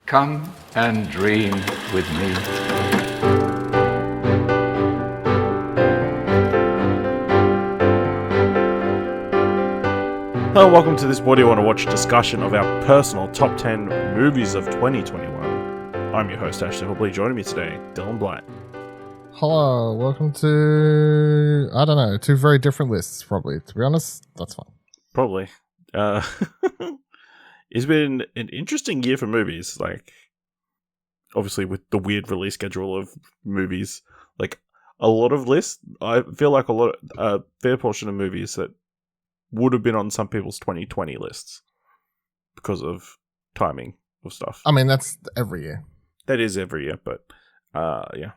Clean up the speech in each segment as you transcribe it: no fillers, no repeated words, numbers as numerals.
Come and dream with me. Hello, welcome to this What Do You Want to Watch discussion of our personal top 10 movies of 2021. I'm your host, Ashley Hobley. Joining me today, Dylan Blight. Hello, welcome to, I don't know, two very different lists, probably. To be honest, that's fine. Probably. It's been an interesting year for movies, like, obviously with the weird release schedule of movies. Like, a lot of lists, I feel like a fair portion of movies that would have been on some people's 2020 lists because of timing of stuff. I mean, that's every year. That is every year, but yeah.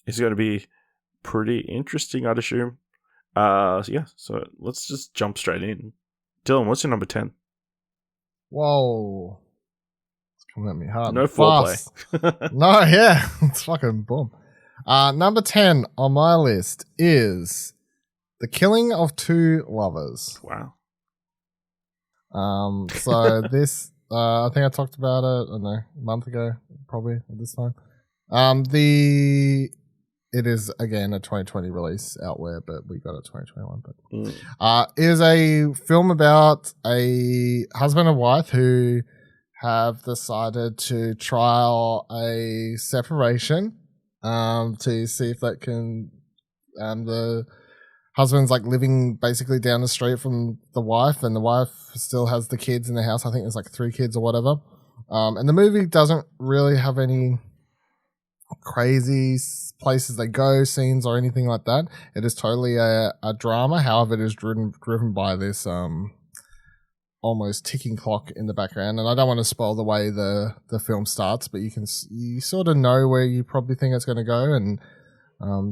It's going to be pretty interesting, I'd assume. So let's just jump straight in. Dylan, what's your number 10? Whoa. It's coming at me hard. No foreplay. No, yeah. It's fucking boom. Number 10 on my list is The Killing of Two Lovers. Wow. So this, I think I talked about it, I don't know, a month ago, probably at this time. It is, again, a 2020 release outwhere, but we got it 2021. But it is a film about a husband and wife who have decided to trial a separation to see if that can... the husband's like living basically down the street from the wife, and the wife still has the kids in the house. I think there's like 3 kids or whatever. And the movie doesn't really have any crazy places they go, scenes or anything like that. It is totally a drama. However, it is driven by this almost ticking clock in the background. And I don't want to spoil the way the film starts, but you sort of know where you probably think it's going to go and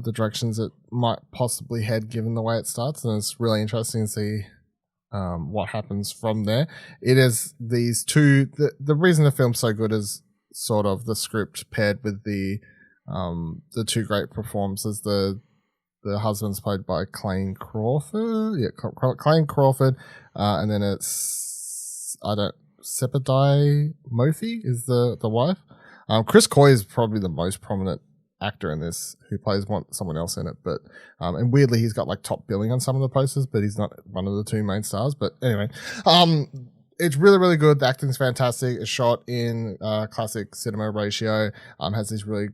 the directions it might possibly head given the way it starts. And it's really interesting to see what happens from there. It is these two... The reason the film's so good is sort of the script paired with the two great performances. The husband's played by Clayne Crawford. Yeah, Clayne Crawford. And then it's... Sepideh Mofi is the wife. Chris Coy is probably the most prominent actor in this, who plays someone else in it, but and weirdly he's got like top billing on some of the posters, but he's not one of the 2 main stars. But anyway, it's really, really good. The acting's fantastic. It's shot in classic cinema ratio. Has this really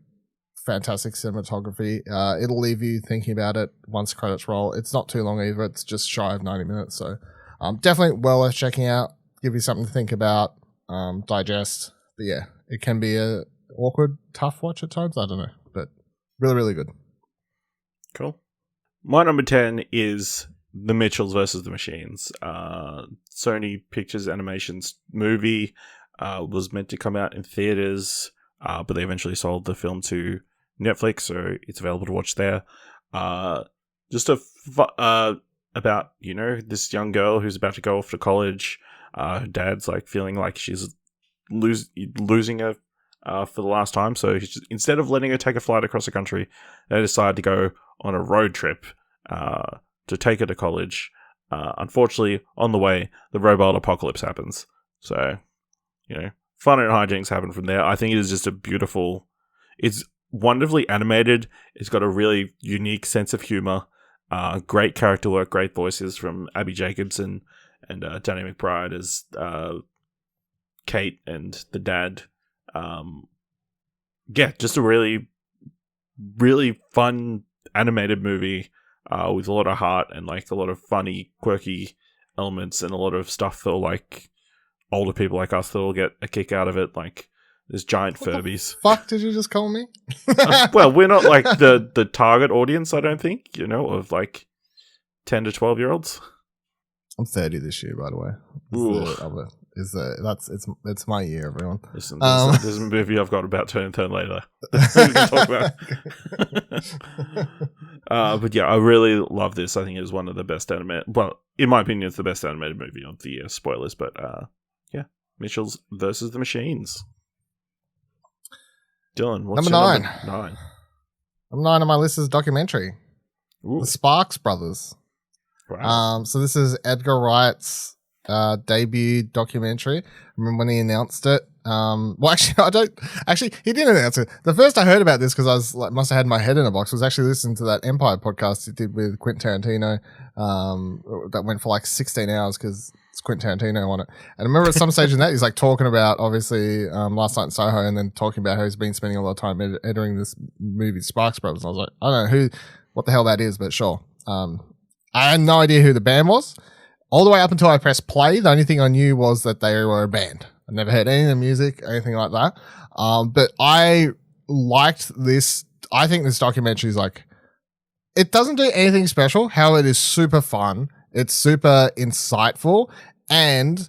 fantastic cinematography. It'll leave you thinking about it once credits roll. It's not too long either. It's just shy of 90 minutes, so definitely well worth checking out. Give you something to think about, digest. But yeah, it can be a awkward, tough watch at times. I don't know, but really, really good. Cool. My number 10 is The Mitchells versus the Machines. Sony Pictures Animation's movie was meant to come out in theaters, but they eventually sold the film to Netflix, so it's available to watch there. Just about, this young girl who's about to go off to college. Her dad's like feeling like she's losing her for the last time, so instead of letting her take a flight across the country, they decide to go on a road trip to take her to college. Unfortunately, on the way, the robot apocalypse happens. So, fun and hijinks happen from there. I think it is just it's wonderfully animated. It's got a really unique sense of humor. Great character work, great voices from Abby Jacobson and Danny McBride as Kate and the dad. Just a really, really fun animated movie with a lot of heart and like a lot of funny, quirky elements and a lot of stuff that like older people like us that will get a kick out of it. Like there's giant Furbies. Fuck, did you just call me? Well, we're not like the target audience, I don't think, of like 10 to 12 year olds. I'm 30 this year, by the way. It's my year, everyone. Listen, there's a movie I've got about turn later. We can talk about. But yeah, I really love this. I think it's one of the best animated. Well, in my opinion, it's the best animated movie of the year. Spoilers, but yeah, Mitchells versus the Machines. Dylan, what's number 9? Number 9. Number 9 on my list is a documentary. Ooh. The Sparks Brothers. Wow. So this is Edgar Wright's debut documentary. I remember when he announced it, Well, actually, I don't. Actually, he didn't announce it. The first I heard about this because I was like, must have had my head in a box. Was actually listening to that Empire podcast he did with Quentin Tarantino. That went for like 16 hours because it's Quentin Tarantino on it. And I remember at some stage in that he's like talking about obviously Last Night in Soho, and then talking about how he's been spending a lot of time editing this movie Sparks Brothers. And I was like, I don't know what the hell that is, but sure. I had no idea who the band was. All the way up until I pressed play, the only thing I knew was that they were a band. I never heard any of the music, anything like that. But I liked this. I think this documentary is like, it doesn't do anything special. How it is super fun. It's super insightful. And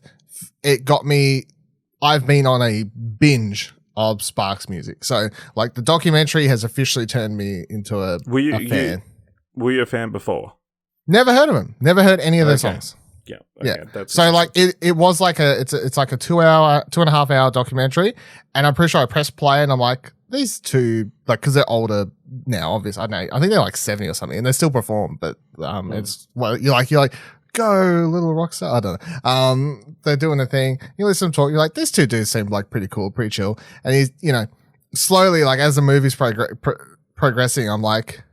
it got me, I've been on a binge of Sparks music. So like the documentary has officially turned me into a fan. Were you a fan before? Never heard of him. Never heard any of their songs. Yeah. Okay, yeah. So like it was like it's like a 2.5 hour documentary, and I'm pretty sure I pressed play and I'm like, these two, like, because they're older now, obviously. I know. I think they're like 70 or something, and they still perform. But it's well, you're like go little rock star. I don't know. They're doing a thing. You listen to them talk. You're like, these two dudes seem like pretty cool, pretty chill. And he's slowly, like as the movie's progressing, I'm like,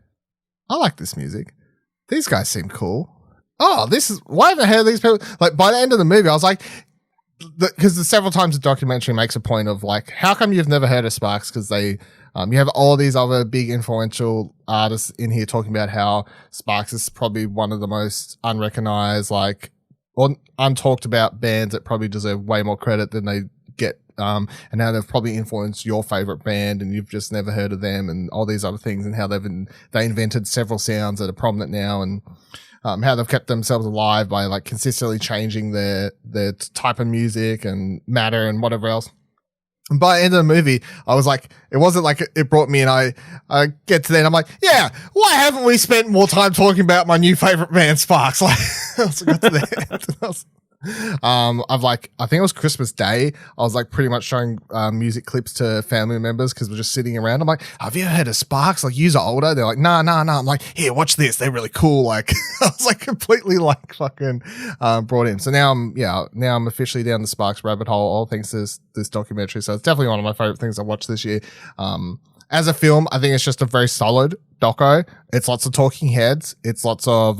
I like this music. These guys seem cool. Oh, why haven't I heard of these people? Like by the end of the movie, I was like, because several times the documentary makes a point of like, how come you've never heard of Sparks? Because you have all these other big influential artists in here talking about how Sparks is probably one of the most unrecognized, like, or untalked about bands that probably deserve way more credit than they get. And how they've probably influenced your favorite band and you've just never heard of them, and all these other things, and how they invented several sounds that are prominent now, and how they've kept themselves alive by like consistently changing their type of music and matter and whatever else. And by the end of the movie, I was like, it wasn't like it brought me, and I get to there and I'm like, yeah, why haven't we spent more time talking about my new favorite band, Sparks? Like, I got to there. I think it was Christmas Day. I was like pretty much showing music clips to family members because we're just sitting around. I'm like, have you ever heard of Sparks? Like, you're older. They're like, nah. I'm like, here, watch this. They're really cool. Like, I was like completely like fucking brought in. So now I'm officially down the Sparks rabbit hole, all thanks to this documentary. So it's definitely one of my favorite things I watched this year. As a film, I think it's just a very solid doco. It's lots of talking heads. It's lots of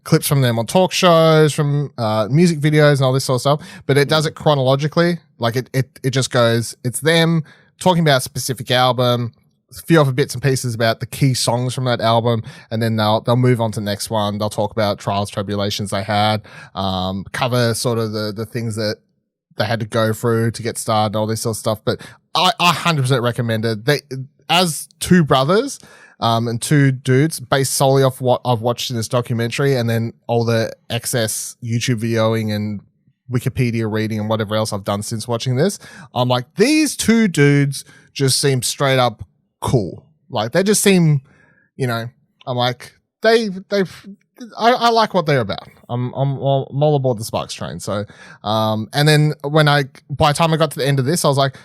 clips from them on talk shows, from music videos and all this sort of stuff. But it does it chronologically. Like it just goes, it's them talking about a specific album, a few other bits and pieces about the key songs from that album, and then they'll move on to the next one. They'll talk about trials, tribulations they had, cover sort of the things that they had to go through to get started and all this sort of stuff. But I 100% recommend it. They, as two brothers, and two dudes, based solely off what I've watched in this documentary and then all the excess YouTube videoing and Wikipedia reading and whatever else I've done since watching this, I'm like, these two dudes just seem straight up cool. Like, they just seem, I'm like, I like what they're about. I'm all aboard the Sparks train. So, and then by the time I got to the end of this, I was like,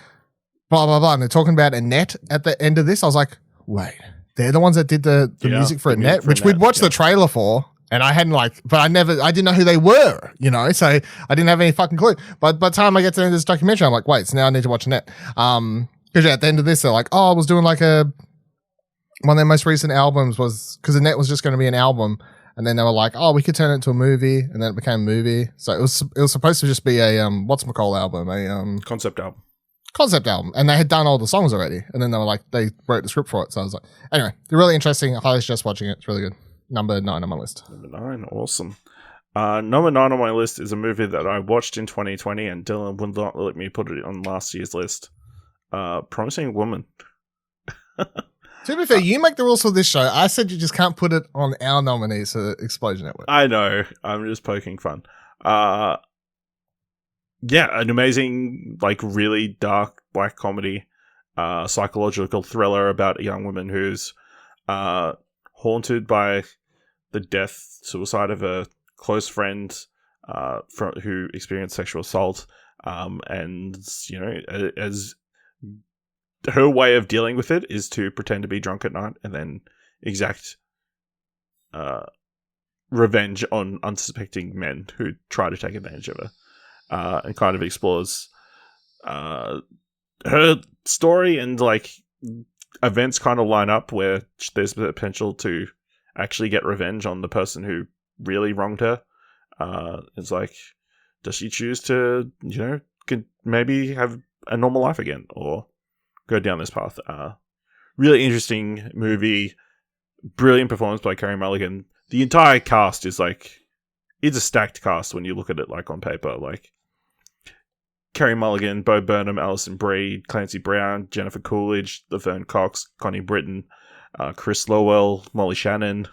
blah, blah, blah. And they're talking about Annette at the end of this. I was like, wait, they're the ones that did the music for Annette, which we'd watched the trailer for. And I hadn't but I didn't know who they were, so I didn't have any fucking clue. But by the time I get to the end of this documentary, I'm like, wait, so now I need to watch Annette. Because at the end of this, they're like, oh, I was doing like one of their most recent albums because Annette was just going to be an album. And then they were like, oh, we could turn it into a movie. And then it became a movie. So it was supposed to just be a, whatchamacall album, a concept album. And they had done all the songs already. And then they were like, they wrote the script for it. So I was like, anyway, they're really interesting. I highly suggest watching it. It's really good. Number 9 on my list. Number 9, awesome. Number 9 on my list is a movie that I watched in 2020 and Dylan would not let me put it on last year's list. Promising Woman. To be fair, you make the rules for this show. I said you just can't put it on our nominees for Explosion Network. I know. I'm just poking fun. An amazing, like, really dark black comedy, psychological thriller about a young woman who's haunted by the suicide of a close friend who experienced sexual assault. And, as her way of dealing with it is to pretend to be drunk at night and then exact revenge on unsuspecting men who try to take advantage of her. And kind of explores her story and like events kind of line up where there's the potential to actually get revenge on the person who really wronged her. It's like, does she choose to, could maybe have a normal life again or go down this path? Really interesting movie. Brilliant performance by Carey Mulligan. The entire cast is like, it's a stacked cast when you look at it like on paper. Like Carey Mulligan, Bo Burnham, Alison Brie, Clancy Brown, Jennifer Coolidge, Laverne Cox, Connie Britton, Chris Lowell, Molly Shannon,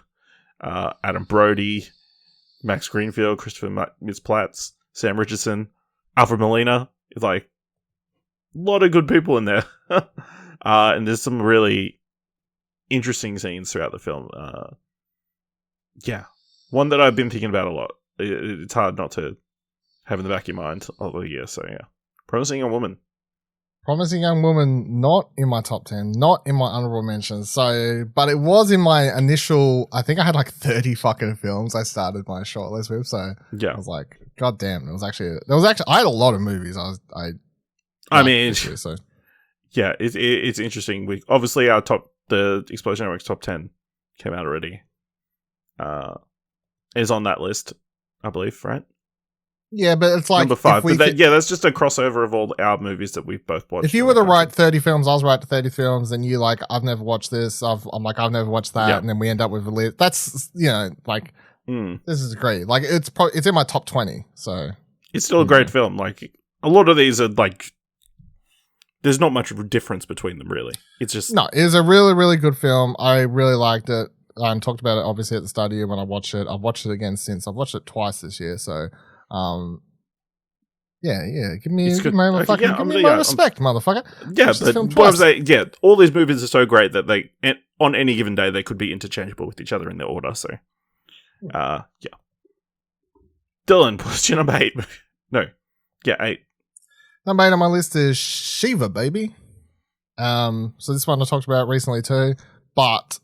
Adam Brody, Max Greenfield, Christopher Mintz-Plasse, Sam Richardson, Alfred Molina. It's like a lot of good people in there. And there's some really interesting scenes throughout the film. One that I've been thinking about a lot. It's hard not to have in the back of your mind all the year. So yeah, Promising Young Woman. Promising Young Woman, not in my top 10, not in my honourable mentions. So, but it was in my initial, I think I had like 30 fucking films I started my shortlist with. So yeah, I was like, God damn, I had a lot of movies. I mean, so yeah, it's interesting. We obviously the Explosion Network's top 10 came out already. Is on that list, I believe, right? Yeah, but it's like number 5. But that's just a crossover of all our movies that we've both watched. If you were to write 30 films, I was writing 30 films, and you like, I've never watched this. I'm like, I've never watched that, and then we end up with a list. That's this is great. Like it's in my top 20. So it's still a great film. Like a lot of these are like, there's not much of a difference between them really. It's just no. It is a really really good film. I really liked it. I talked about it obviously at the start of the year when I watched it. I've watched it again since. I've watched it twice this year. So, give me my respect, motherfucker. Yeah, but what I'm saying, all these movies are so great that they, on any given day, they could be interchangeable with each other in their order. So, Dylan, what's your number 8? No, 8. Number 8 on my list is Shiva, baby. So this one I talked about recently too, but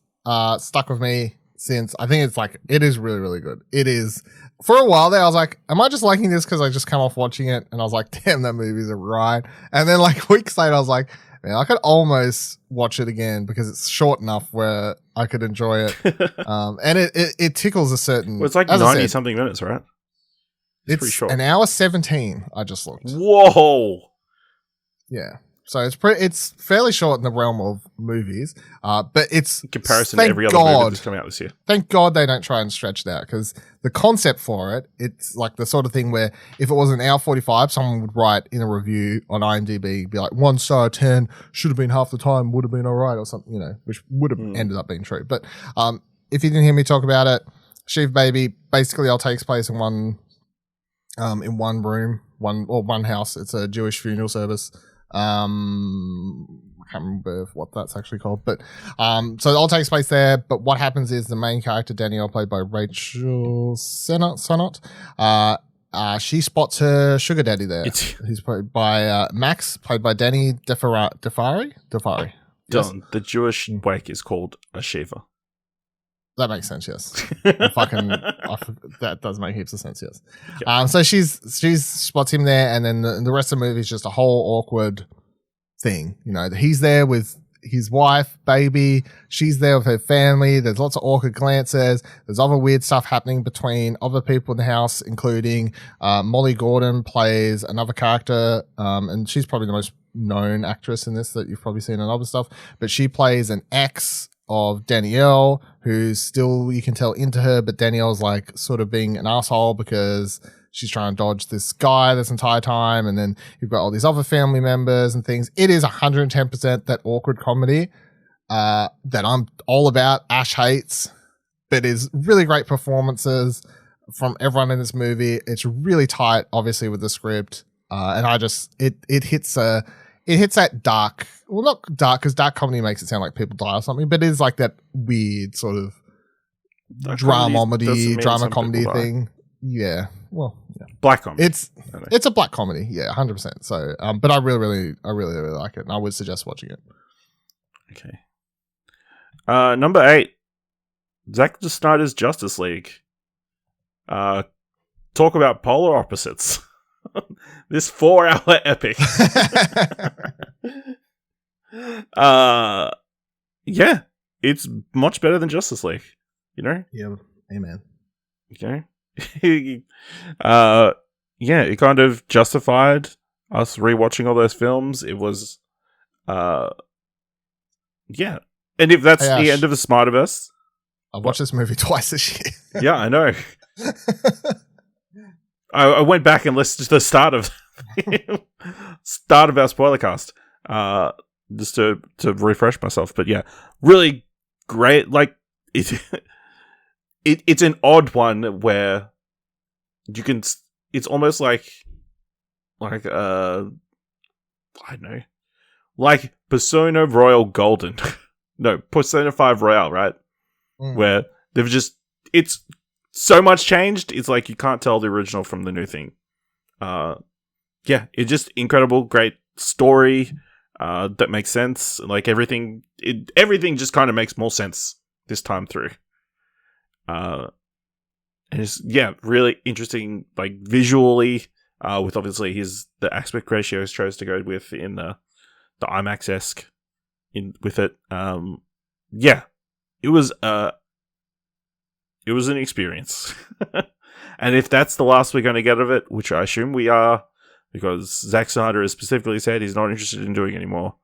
stuck with me since I think it is really, really good. It is. For a while there, I was like, am I just liking this because I just come off watching it? And I was like, damn, that movie's a ride. And then like weeks later, I was like, man, I could almost watch it again because it's short enough where I could enjoy it. And it tickles a certain... Well, it's like 90-something minutes, right? It's pretty short. An hour 17, I just looked. Whoa! Yeah. So it's fairly short in the realm of movies, but it's... In comparison to every other movie that's coming out this year. Thank God they don't try and stretch it out, because the concept for it, it's like the sort of thing where if it was an hour 45, someone would write in a review on IMDb, be like, 1 star 10, should have been half the time, would have been all right, or something, which would have ended up being true. But if you didn't hear me talk about it, Shiv Baby basically all takes place in one room, one house. It's a Jewish funeral service. I can't remember what that's actually called, but so it all takes place there. But what happens is the main character Danielle, played by Rachel Sennott, she spots her sugar daddy there. He's played by Max, played by Danny Defari. Yes? The Jewish wake is called a Shiva. That makes sense, yes. That does make heaps of sense, yes. Yep. So she spots him there, and then the rest of the movie is just a whole awkward thing. He's there with his wife, baby. She's there with her family. There's lots of awkward glances. There's other weird stuff happening between other people in the house, including Molly Gordon plays another character, and she's probably the most known actress in this that you've probably seen in other stuff. But she plays an ex of Danielle, who's still, you can tell, into her, but Danielle's like sort of being an asshole because she's trying to dodge this guy this entire time. And then you've got all these other family members and things. It is 110% that awkward comedy that I'm all about. Ash hates, but is really great performances from everyone in this movie. It's really tight, obviously, with the script. And it hits that dark, well, not dark, because dark comedy makes it sound like people die or something, but it is like that weird sort of drama comedy thing. Yeah. Well, yeah. Black comedy. It's a black comedy. Yeah, 100%. So, but I really like it, and I would suggest watching it. Okay. Number 8, Zack Snyder's Justice League. Talk about polar opposites. This 4-hour epic. Yeah, it's much better than Justice League, you know? Yeah, amen. Okay. Yeah, it kind of justified us rewatching all those films. It was, yeah. And if that's Hey, the Ash. end of the Smarterverse, I've watched this movie twice this year. yeah, I know. I went back and listened to the start of our spoiler cast, just to refresh myself. But yeah, really great. Like it's an odd one where you can. It's almost like I don't know, like Persona Royal Golden. No, Persona 5 Royale, right? Where they've just, it's so much changed, it's like you can't tell the original from the new thing. Yeah, it's just incredible, great story that makes sense. Like everything just kind of makes more sense this time through. And it's, yeah, really interesting, like visually, with obviously the aspect ratios chose to go with in the IMAX-esque with it. Yeah, it was an experience. And if that's the last we're going to get of it, which I assume we are, because Zack Snyder has specifically said he's not interested in doing anymore,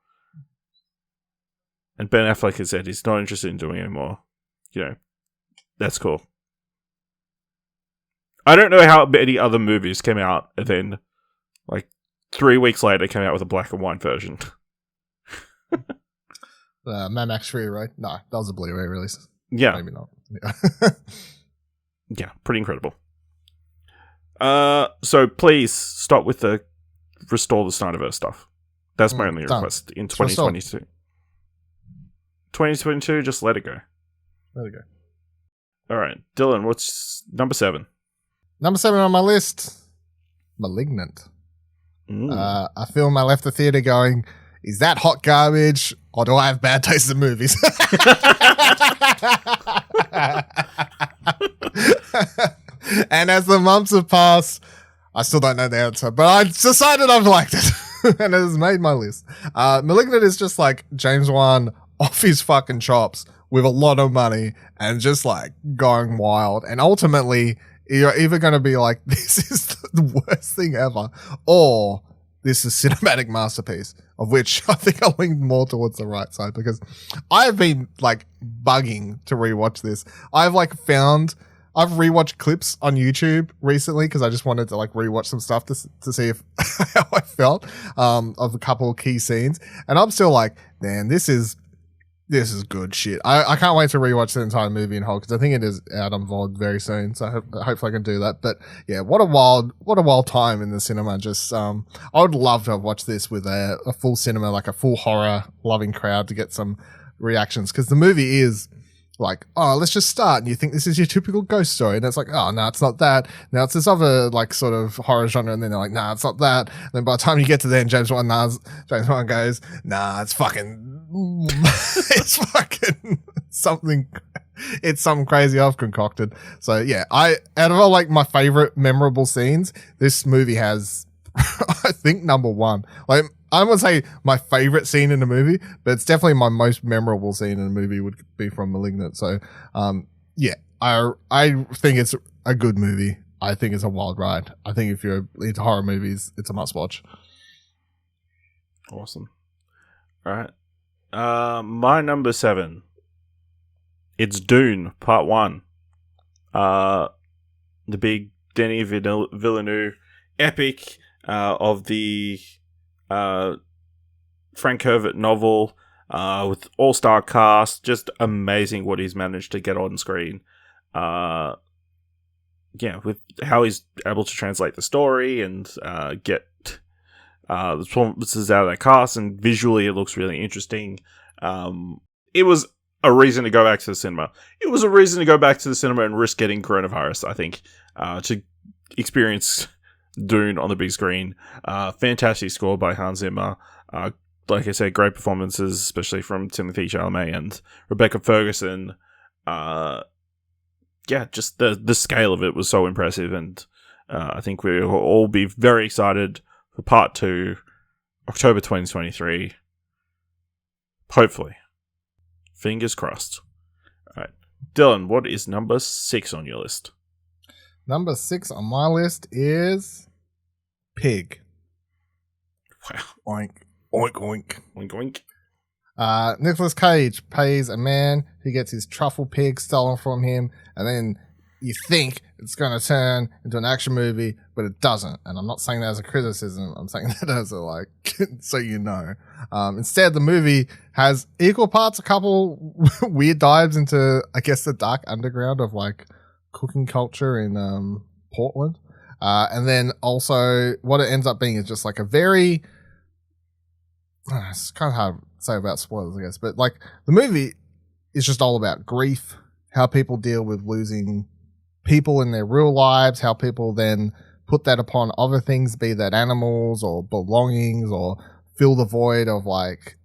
and Ben Affleck has said he's not interested in doing anymore, you know, that's cool. I don't know how many other movies came out and then, like, 3 weeks later came out with a black and white version. Mad Max Fury Road? No, that was a Blu-ray release. Yeah. Maybe not. Yeah. Yeah, pretty incredible. So please stop with the restore the Snyderverse stuff. That's my only request in 2022. 2022, just let it go. There we go. All right, Dylan, what's number 7? Number 7 on my list, Malignant. A film I left the theater going, is that hot garbage or do I have bad taste in movies? And as the months have passed, I still don't know the answer, but I decided I've liked it and it has made my list. Malignant is just like James Wan off his fucking chops with a lot of money and just like going wild. And ultimately, you're either going to be like, this is the worst thing ever, or this is a cinematic masterpiece, of which I think I'll lean more towards the right side because I've been like bugging to rewatch this. I've rewatched clips on YouTube recently because I just wanted to like rewatch some stuff to see if how I felt of a couple of key scenes. And I'm still like, man, this is good shit. I can't wait to rewatch the entire movie in whole because I think it is out on VOD very soon. So hopefully I can do that. But yeah, what a wild time in the cinema. Just I would love to have watched this with a full cinema, like a full horror loving crowd to get some reactions because the movie is like, oh, let's just start. And you think this is your typical ghost story. And it's like, oh, no, it's not that. Now it's this other like sort of horror genre. And then they're like, nah, it's not that. And then by the time you get to there and James Wan goes, nah, it's fucking something. It's something crazy I've concocted. So yeah, out of all like my favorite memorable scenes, this movie has, I think, number 1. Like, I wouldn't say my favorite scene in the movie, but it's definitely my most memorable scene in the movie would be from Malignant. So, yeah, I think it's a good movie. I think it's a wild ride. I think if you're into horror movies, it's a must watch. Awesome. All right. My number 7. It's Dune Part 1. The big Denis Villeneuve epic of the Frank Herbert novel with all-star cast. Just amazing what he's managed to get on screen. Yeah, with how he's able to translate the story and get the performances out of that cast, and visually it looks really interesting. It was a reason to go back to the cinema. It was a reason to go back to the cinema and risk getting coronavirus, I think, to experience Dune on the big screen. Fantastic score by Hans Zimmer. Like I said, great performances, especially from Timothée Chalamet and Rebecca Ferguson. Yeah, just the scale of it was so impressive, and I think we'll all be very excited for part 2, October 2023. Hopefully. Fingers crossed. All right. Dylan, what is number 6 on your list? Number 6 on my list is Pig. Wow. Oink, oink, oink. Oink, oink. Nicolas Cage pays a man who gets his truffle pig stolen from him, and then you think it's going to turn into an action movie, but it doesn't. And I'm not saying that as a criticism. I'm saying that as a, like, so you know. Instead, the movie has equal parts a couple weird dives into, I guess, the dark underground of, like, cooking culture in Portland. And then also what it ends up being is just, like, a very... it's kind of hard to say about spoilers, I guess. But, like, the movie is just all about grief, how people deal with losing people in their real lives, how people then put that upon other things, be that animals or belongings, or fill the void of, like,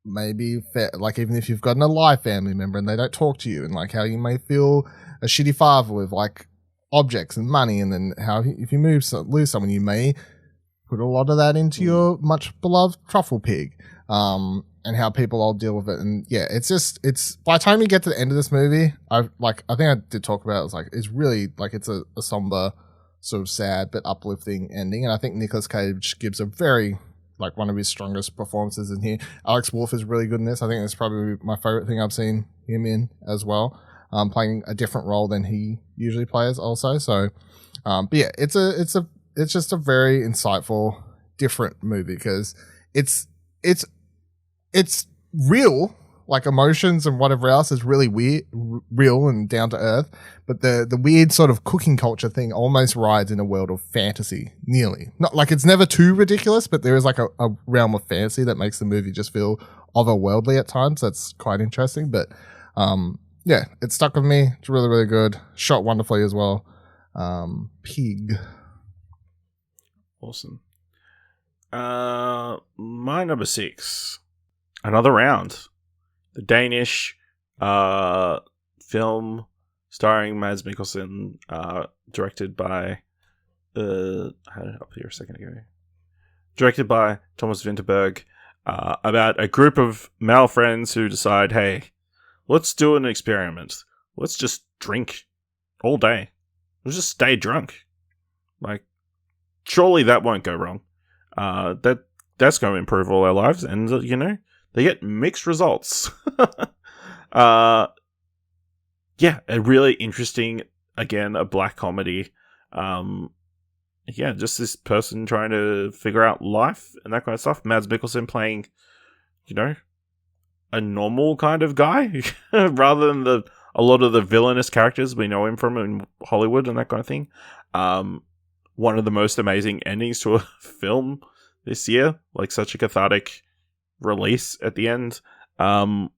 maybe like even if you've got an alive family member and they don't talk to you, and like how you may feel a shitty father with like objects and money, and then how if you lose someone, you may put a lot of that into your much beloved truffle pig, and how people all deal with it. And yeah, it's by the time you get to the end of this movie, I think I did talk about it, was like, it's really like, it's a somber, sort of sad but uplifting ending. And I think Nicolas Cage gives a very, like, one of his strongest performances in here. Alex Wolff is really good in this. I think it's probably my favorite thing I've seen him in as well, playing a different role than he usually plays also. So but yeah, it's just a very insightful, different movie, because it's real, like emotions and whatever else is really weird, real and down to earth. But the weird sort of cooking culture thing almost rides in a world of fantasy, nearly. Not like, it's never too ridiculous, but there is like a realm of fantasy that makes the movie just feel otherworldly at times. That's quite interesting. But yeah, it stuck with me. It's really, really good. Shot wonderfully as well. Pig. Awesome. My number 6. Another round. The Danish film starring Mads Mikkelsen, directed by I had it up here a second ago. Directed by Thomas Vinterberg, about a group of male friends who decide, hey, let's do an experiment. Let's just drink all day. Let's just stay drunk. Like, surely that won't go wrong. That's going to improve all our lives, and you know, they get mixed results. Yeah, a really interesting, again, a black comedy. Yeah, just this person trying to figure out life and that kind of stuff. Mads Mikkelsen playing, you know, a normal kind of guy rather than a lot of the villainous characters we know him from in Hollywood and that kind of thing. One of the most amazing endings to a film this year, like such a cathartic release at the end. And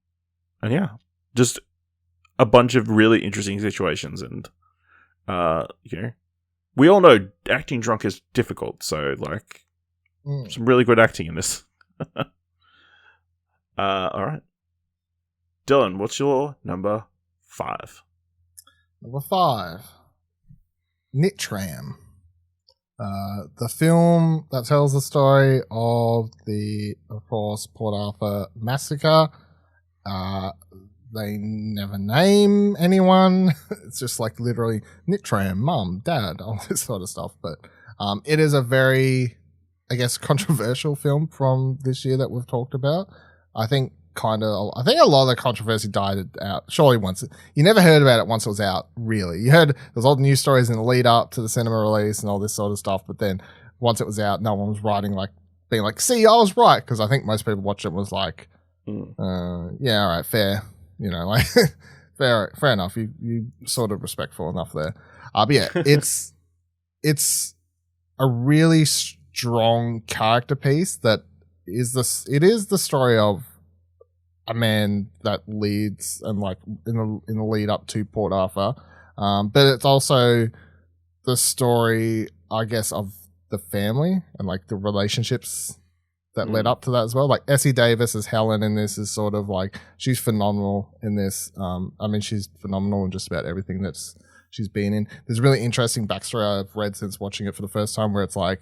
yeah, just a bunch of really interesting situations. And, you know, we all know acting drunk is difficult. So, like, some really good acting in this. All right. Dylan, what's your number 5? Number 5. Nitram. The film that tells the story of the, of course, Port Arthur massacre. They never name anyone. It's just like literally Nitram, mum, dad, all this sort of stuff. But it is a very, I guess, controversial film from this year that we've talked about. I think a lot of the controversy died out surely once. You never heard about it once it was out, really. You heard there's all the news stories in the lead up to the cinema release and all this sort of stuff, but then once it was out, no one was being like, see, I was right, because I think most people watched it was like, yeah, all right, fair. You know, like, fair enough. You sort of respectful enough there. But yeah, it's a really strong character piece that is the story of a man that leads and like in the lead up to Port Arthur. But it's also the story, I guess, of the family and like the relationships that led up to that as well. Like Essie Davis as Helen in this is sort of like, she's phenomenal in this. I mean, she's phenomenal in just about everything that's she's been in. There's a really interesting backstory I've read since watching it for the first time, where it's like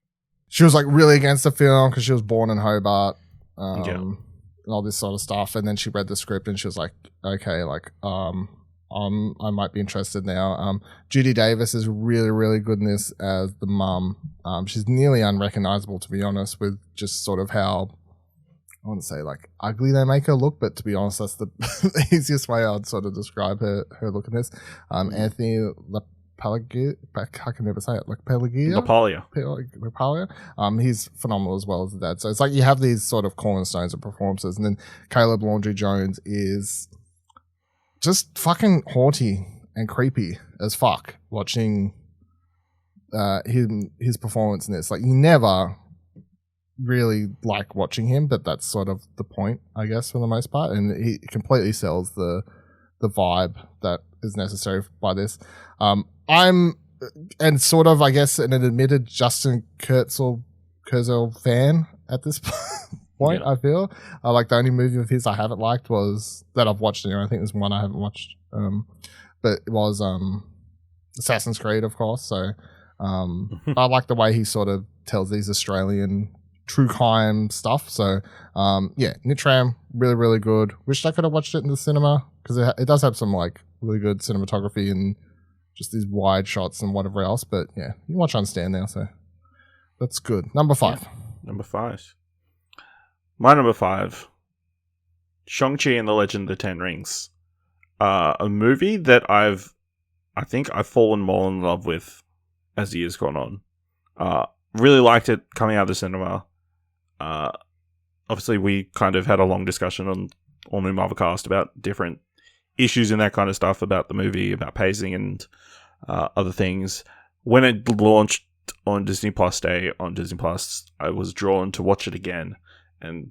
she was like really against the film because she was born in Hobart, and all this sort of stuff. And then she read the script and she was like, okay, like I might be interested now. Judy Davis is really, really good in this as the mum. She's nearly unrecognizable, to be honest, with just sort of how, I wouldn't say like ugly they make her look, but to be honest, that's the easiest way I'd sort of describe her look in this. Anthony LaPaglia, I can never say it, LaPaglia. He's phenomenal as well as the dad. So it's like you have these sort of cornerstones of performances, and then Caleb Landry Jones is just fucking haughty and creepy as fuck watching his performance in this. Like, you never really like watching him, but that's sort of the point, I guess, for the most part. And he completely sells the vibe that is necessary by this. I'm and sort of, I guess, an admitted Justin Kurzel fan at this point. I feel like the only movie of his I haven't liked was that I've watched. I think there's one I haven't watched, but it was Assassin's Creed, of course. So I like the way he sort of tells these Australian true crime stuff. So Nitram, really, really good. Wish I could have watched it in the cinema because it does have some like really good cinematography and just these wide shots and whatever else. But yeah, you can watch on stand now, so that's good. Number 5. Yeah. Number 5. My number 5, Shang-Chi and the Legend of the Ten Rings. A movie that I think I've fallen more in love with as the years gone on. Really liked it coming out of the cinema. Obviously, we kind of had a long discussion on All New Marvelcast about different issues and that kind of stuff about the movie, about pacing and other things. When it launched on Disney Plus Day on Disney Plus, I was drawn to watch it again, and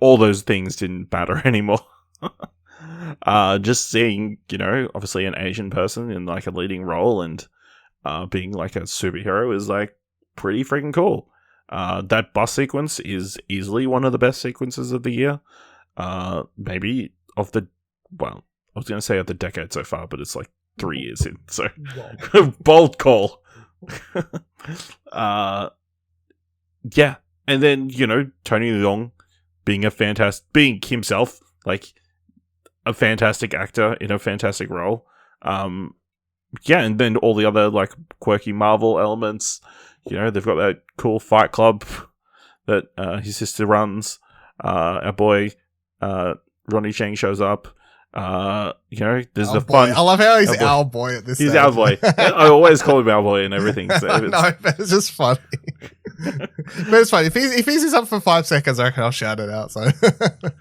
all those things didn't matter anymore. Just seeing, obviously an Asian person in like a leading role and being like a superhero is like pretty freaking cool. That bus sequence is easily one of the best sequences of the year. Maybe of the, well, I was going to say of the decade so far, but it's like 3 years in, so bold call. Yeah, and then Tony Leung being being himself, like a fantastic actor in a fantastic role. Yeah, and then all the other like quirky Marvel elements. They've got that cool fight club that his sister runs. Our boy Ronnie Chang shows up. There's the fun. I love how he's our boy at this stage. He's our boy. I always call him our boy and everything. So no, but it's just funny. But it's funny. If he's up for 5 seconds, I reckon I'll shout it out. So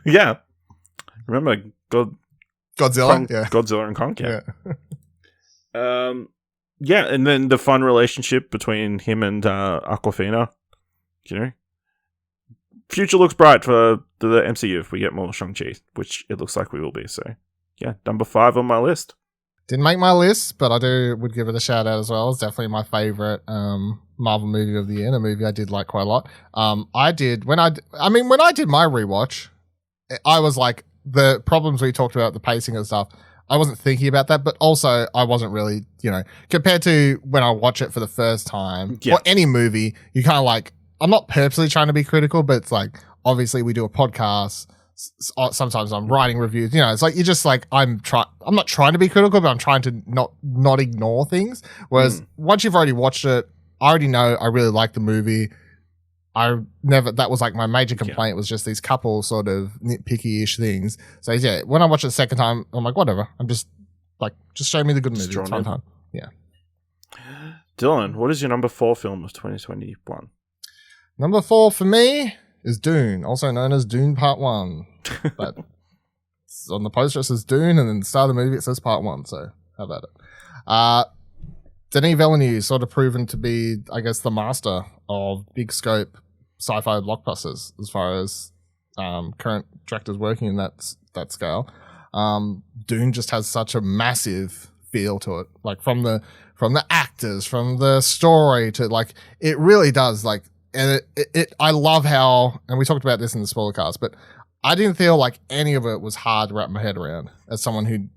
yeah. Remember Godzilla? Yeah. Godzilla and Kong, yeah, and then the fun relationship between him and Aquafina. Future looks bright for the MCU if we get more Shang-Chi, which it looks like we will be. So, yeah, number 5 on my list. Didn't make my list, but I would give it a shout out as well. It's definitely my favorite Marvel movie of the year, and a movie I did like quite a lot. When I did my rewatch, I was like, the problems we talked about, the pacing and stuff, I wasn't thinking about that, but also I wasn't really, compared to when I watch it for the first time, or any movie, you kind of like, I'm not purposely trying to be critical, but it's like, obviously we do a podcast. Sometimes I'm writing reviews, it's like, you're just like, I'm not trying to be critical, but I'm trying to not ignore things. Whereas once you've already watched it, I already know I really like the movie. That was like my major complaint was just these couple sort of nitpicky-ish things. So yeah, when I watch it the second time, I'm like, whatever. I'm just like, just show me the good movie. It's fun time. Yeah. Dylan, what is your number 4 film of 2021? Number 4 for me is Dune, also known as Dune Part 1. But on the poster it says Dune, and then the start of the movie it says Part 1. So how about it? Denis Villeneuve sort of proven to be, I guess, the master of big scope sci-fi blockbusters as far as current directors working in that scale. Dune just has such a massive feel to it, like from the actors, from the story to like it really does like. And I love how, and we talked about this in the spoiler cast, but I didn't feel like any of it was hard to wrap my head around as someone who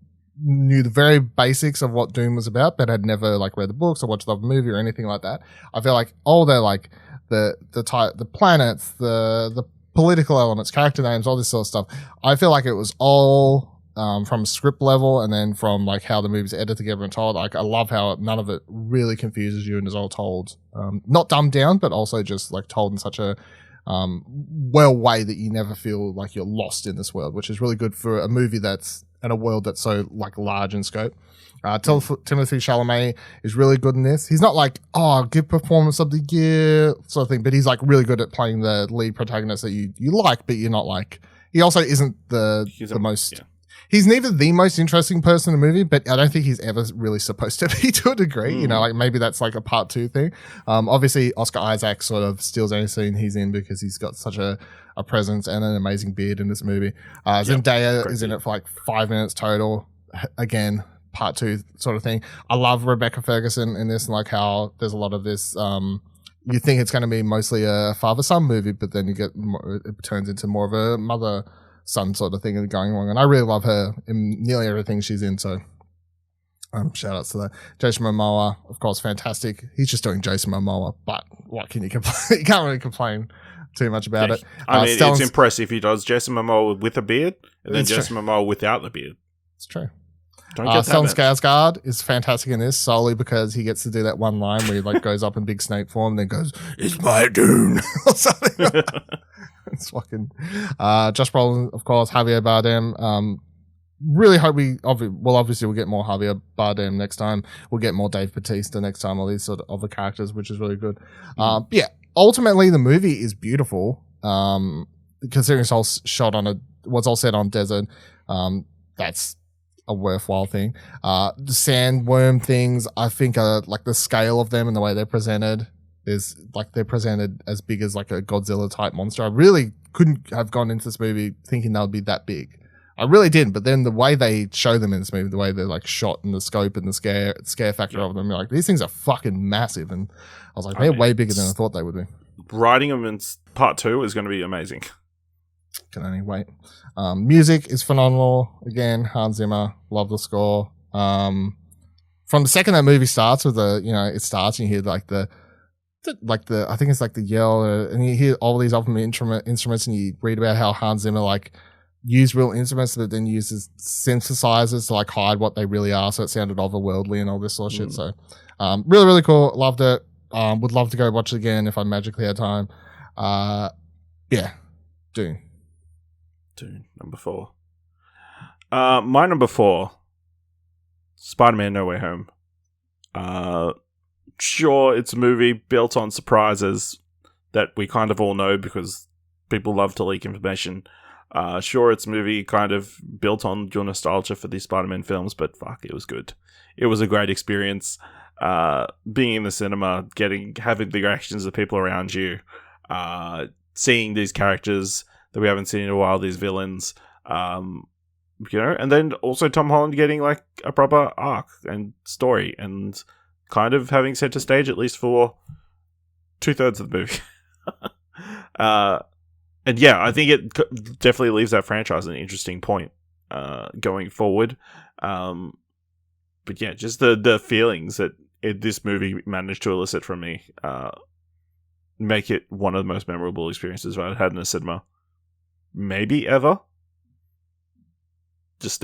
knew the very basics of what Dune was about, but had never like read the books or watched the movie or anything like that. I feel like all the like the planets, the political elements, character names, all this sort of stuff. I feel like it was all from script level, and then from like how the movie's edited together and told. Like I love how none of it really confuses you and is all told, not dumbed down, but also just like told in such a well way that you never feel like you're lost in this world, which is really good for a movie that's in a world that's so like large in scope. Timothée Chalamet is really good in this. He's not like, good performance of the year sort of thing, but he's like really good at playing the lead protagonist that you like, but you're not like, he also isn't he's neither the most interesting person in the movie, but I don't think he's ever really supposed to be to a degree. You know, like maybe that's like a part 2 thing. Obviously Oscar Isaac sort of steals any scene he's in because he's got such a presence and an amazing beard in this movie. Zendaya is in it for like 5 minutes total. Again, part 2 sort of thing. I love Rebecca Ferguson in this, and like how there's a lot of this, you think it's going to be mostly a father-son movie, but then it turns into more of a mother-son sort of thing going on. And I really love her in nearly everything she's in. So shout outs to that. Jason Momoa, of course, fantastic. He's just doing Jason Momoa, but what can you complain? You can't really complain too much about it. I mean, it's impressive. He does Jason Momoa with a beard, and then Jason Momoa without the beard. It's true. Stellan Skarsgård is fantastic in this solely because he gets to do that one line where he like goes up in big snake form and then goes, "It's my Dune," or something. It's fucking Josh Brolin, of course, Javier Bardem. Really hope we'll get more Javier Bardem next time. We'll get more Dave Bautista next time, all these sort of other characters, which is really good. Ultimately the movie is beautiful. Considering it's all shot on what's all set on desert. That's a worthwhile thing. The sandworm things, I think, are like the scale of them and the way they're presented is like they're presented as big as like a Godzilla type monster. I really couldn't have gone into this movie thinking they would be that big. I really didn't, but then the way they show them in this movie, the way they're like shot and the scope and the scare factor of them, you're like, these things are fucking massive. And I was like, they're way bigger than I thought they would be. Writing them in part 2 is going to be amazing. Can only wait. Music is phenomenal. Again, Hans Zimmer, love the score. From the second that movie starts with it starts and you hear like the I think it's like the yell, and you hear all these other instruments, and you read about how Hans Zimmer like used real instruments, but then uses synthesizers to like hide what they really are, so it sounded otherworldly and all this sort of shit. So, really, really cool. Loved it. Would love to go watch it again if I magically had time. Dune. Number 4. My number 4, Spider-Man No Way Home. Sure, it's a movie built on surprises that we kind of all know because people love to leak information. Sure, it's a movie kind of built on your nostalgia for these Spider-Man films, but fuck, it was good. It was a great experience. Being in the cinema, having the reactions of people around you, seeing these characters that we haven't seen in a while, these villains, and then also Tom Holland getting like a proper arc and story and kind of having center stage at least for 2/3 of the movie. And yeah, I think it definitely leaves that franchise an interesting point going forward. But yeah, just the feelings that this movie managed to elicit from me make it one of the most memorable experiences I've had in a cinema. Maybe ever. Just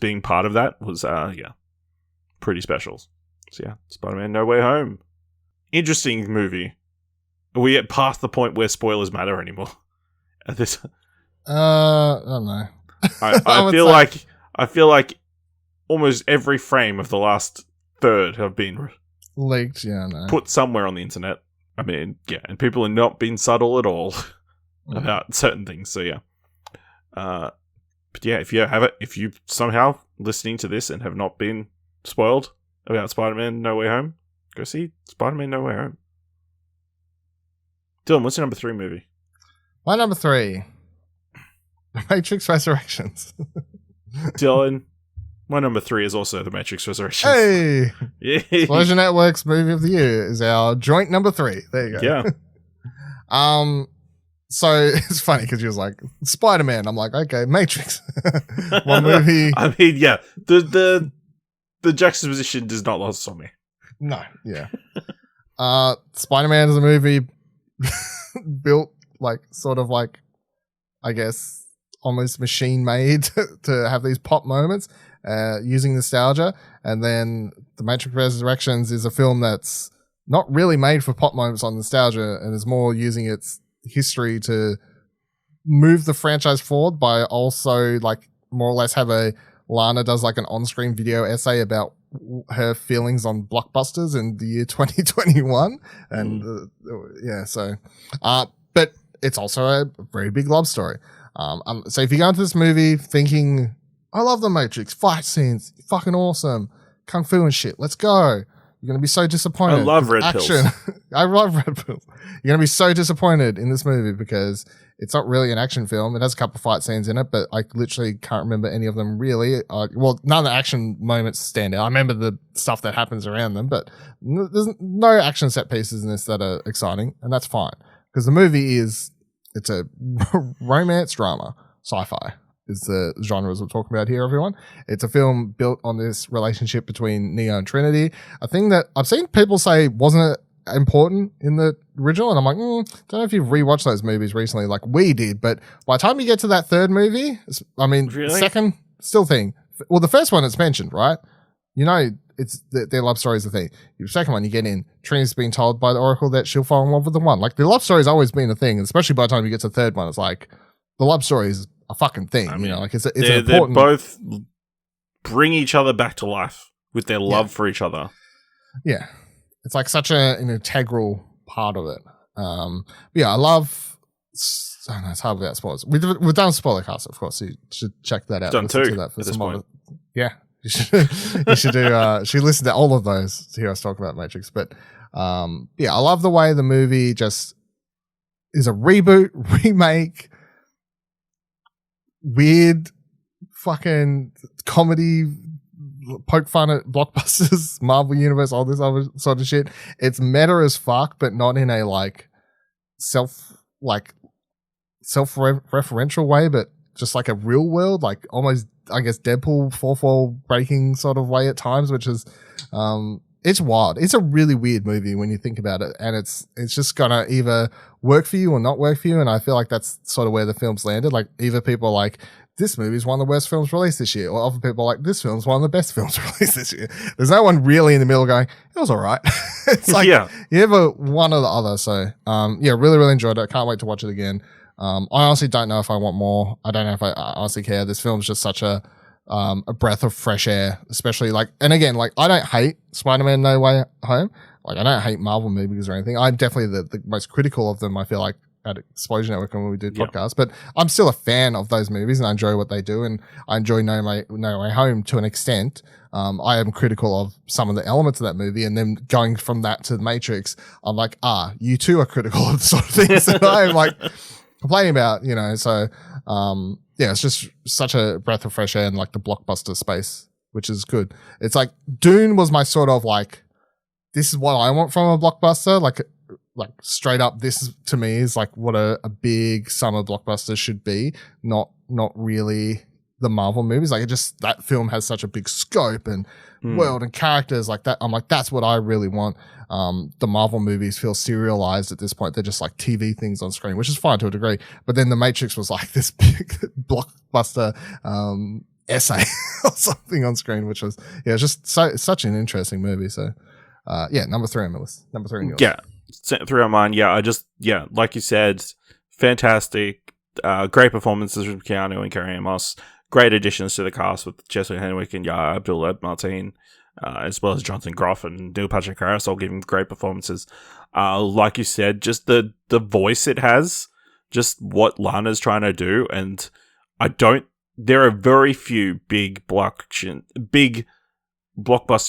being part of that was pretty special. So yeah, Spider-Man No Way Home. Interesting movie. Are we at past the point where spoilers matter anymore? At this, I don't know. I feel like almost every frame of the last third have been leaked. Yeah, no. Put somewhere on the internet. I mean, yeah, and people are not being subtle at all about certain things. So yeah, but yeah, if you somehow listening to this and have not been spoiled about Spider-Man No Way Home, go see Spider-Man No Way Home. Dylan, what's your number 3 movie? My number 3, The Matrix Resurrections. Dylan, my number 3 is also The Matrix Resurrections. Hey! Yeah. Pleasure Network's movie of the year is our joint number 3. There you go. Yeah. So it's funny because she was like, Spider-Man. I'm like, okay, Matrix. One movie. I mean, yeah, the juxtaposition does not lost on me. No, yeah. Spider-Man is a movie built like, sort of like, I guess, almost machine made to have these pop moments using nostalgia. And then The Matrix Resurrections is a film that's not really made for pop moments on nostalgia and is more using its history to move the franchise forward by also like more or less have Lana does like an on-screen video essay about her feelings on blockbusters in the year 2021. And but it's also a very big love story. So if you go into this movie thinking, I love The Matrix, fight scenes, fucking awesome, kung fu and shit, let's go. You're going to be so disappointed. I love red pills. I love red pills. You're going to be so disappointed in this movie because it's not really an action film. It has a couple of fight scenes in it, but I literally can't remember any of them really. Well, none of the action moments stand out. I remember the stuff that happens around them, but there's no action set pieces in this that are exciting, and that's fine. Because the movie it's a romance drama, sci-fi. Is the genres we're talking about here, everyone. It's a film built on this relationship between Neo and Trinity. A thing that I've seen people say wasn't important in the original, and I'm like, don't know if you've rewatched those movies recently, like we did, but by the time you get to that third movie, I mean, really? Second, still thing. Well, the first one it's mentioned, right? You know, it's their love story is the thing. The second one, you get in, Trinity's being told by the Oracle that she'll fall in love with the one. Like, the love story's always been a thing, especially by the time you get to the third one, it's like, the love story is a fucking thing, I mean, you know, like it's an important. They both bring each other back to life with their love for each other. Yeah, it's like such an integral part of it. Yeah, I love. I don't know, it's hard without spoilers. We've done a spoiler cast, of course. So you should check that out. Done Listen two to that for at this some point. other. Yeah, you should do. Should listen to all of those to hear us talk about Matrix. But yeah, I love the way the movie just is a reboot, remake. Weird fucking comedy, poke fun at blockbusters, Marvel Universe, all this other sort of shit. It's meta as fuck, but not in a like self-referential way, but just like a real world, like almost, I guess, Deadpool fourth wall breaking sort of way at times, which is it's wild. It's a really weird movie when you think about it, and it's just gonna either work for you or not work for you, and I feel like that's sort of where the film's landed. Like, either people are like, this movie's one of the worst films released this year, or other people are like, this film's one of the best films released this year. There's no one really in the middle going, it was alright. It's like, you either one or the other. So, yeah, really, really enjoyed it. I can't wait to watch it again. I honestly don't know if I want more. I don't know if I honestly care. This film's just such a breath of fresh air, especially like, and again, like, I don't hate Spider-Man No Way Home. Like, I don't hate Marvel movies or anything. I'm definitely the most critical of them, I feel like, at Explosion Network when we do podcasts, but I'm still a fan of those movies and I enjoy what they do, and I enjoy No Way Home to an extent. I am critical of some of the elements of that movie, and then going from that to The Matrix, I'm like, you too are critical of the sort of things that I'm like complaining about, you know, so, yeah, it's just such a breath of fresh air in like the blockbuster space, which is good. It's like Dune was my sort of like, this is what I want from a blockbuster. Like straight up, this to me is like what a big summer blockbuster should be. Not really the Marvel movies. Like, that film has such a big scope and world and characters like that. I'm like, that's what I really want. The Marvel movies feel serialized at this point. They're just like TV things on screen, which is fine to a degree. But then The Matrix was like this big blockbuster essay or something on screen, which was, yeah, just such an interesting movie. So, yeah, number 3 on my list. Number 3 on yours. Yeah, 3 on mine. Yeah, like you said, fantastic. Great performances from Keanu and Carrie-Anne Moss. Great additions to the cast with Jesse Henwick and Yahya Abdul-Mateen, as well as Jonathan Groff and Neil Patrick Harris, all giving great performances. Like you said, just the voice it has, just what Lana's trying to do, and there are very few big blockbuster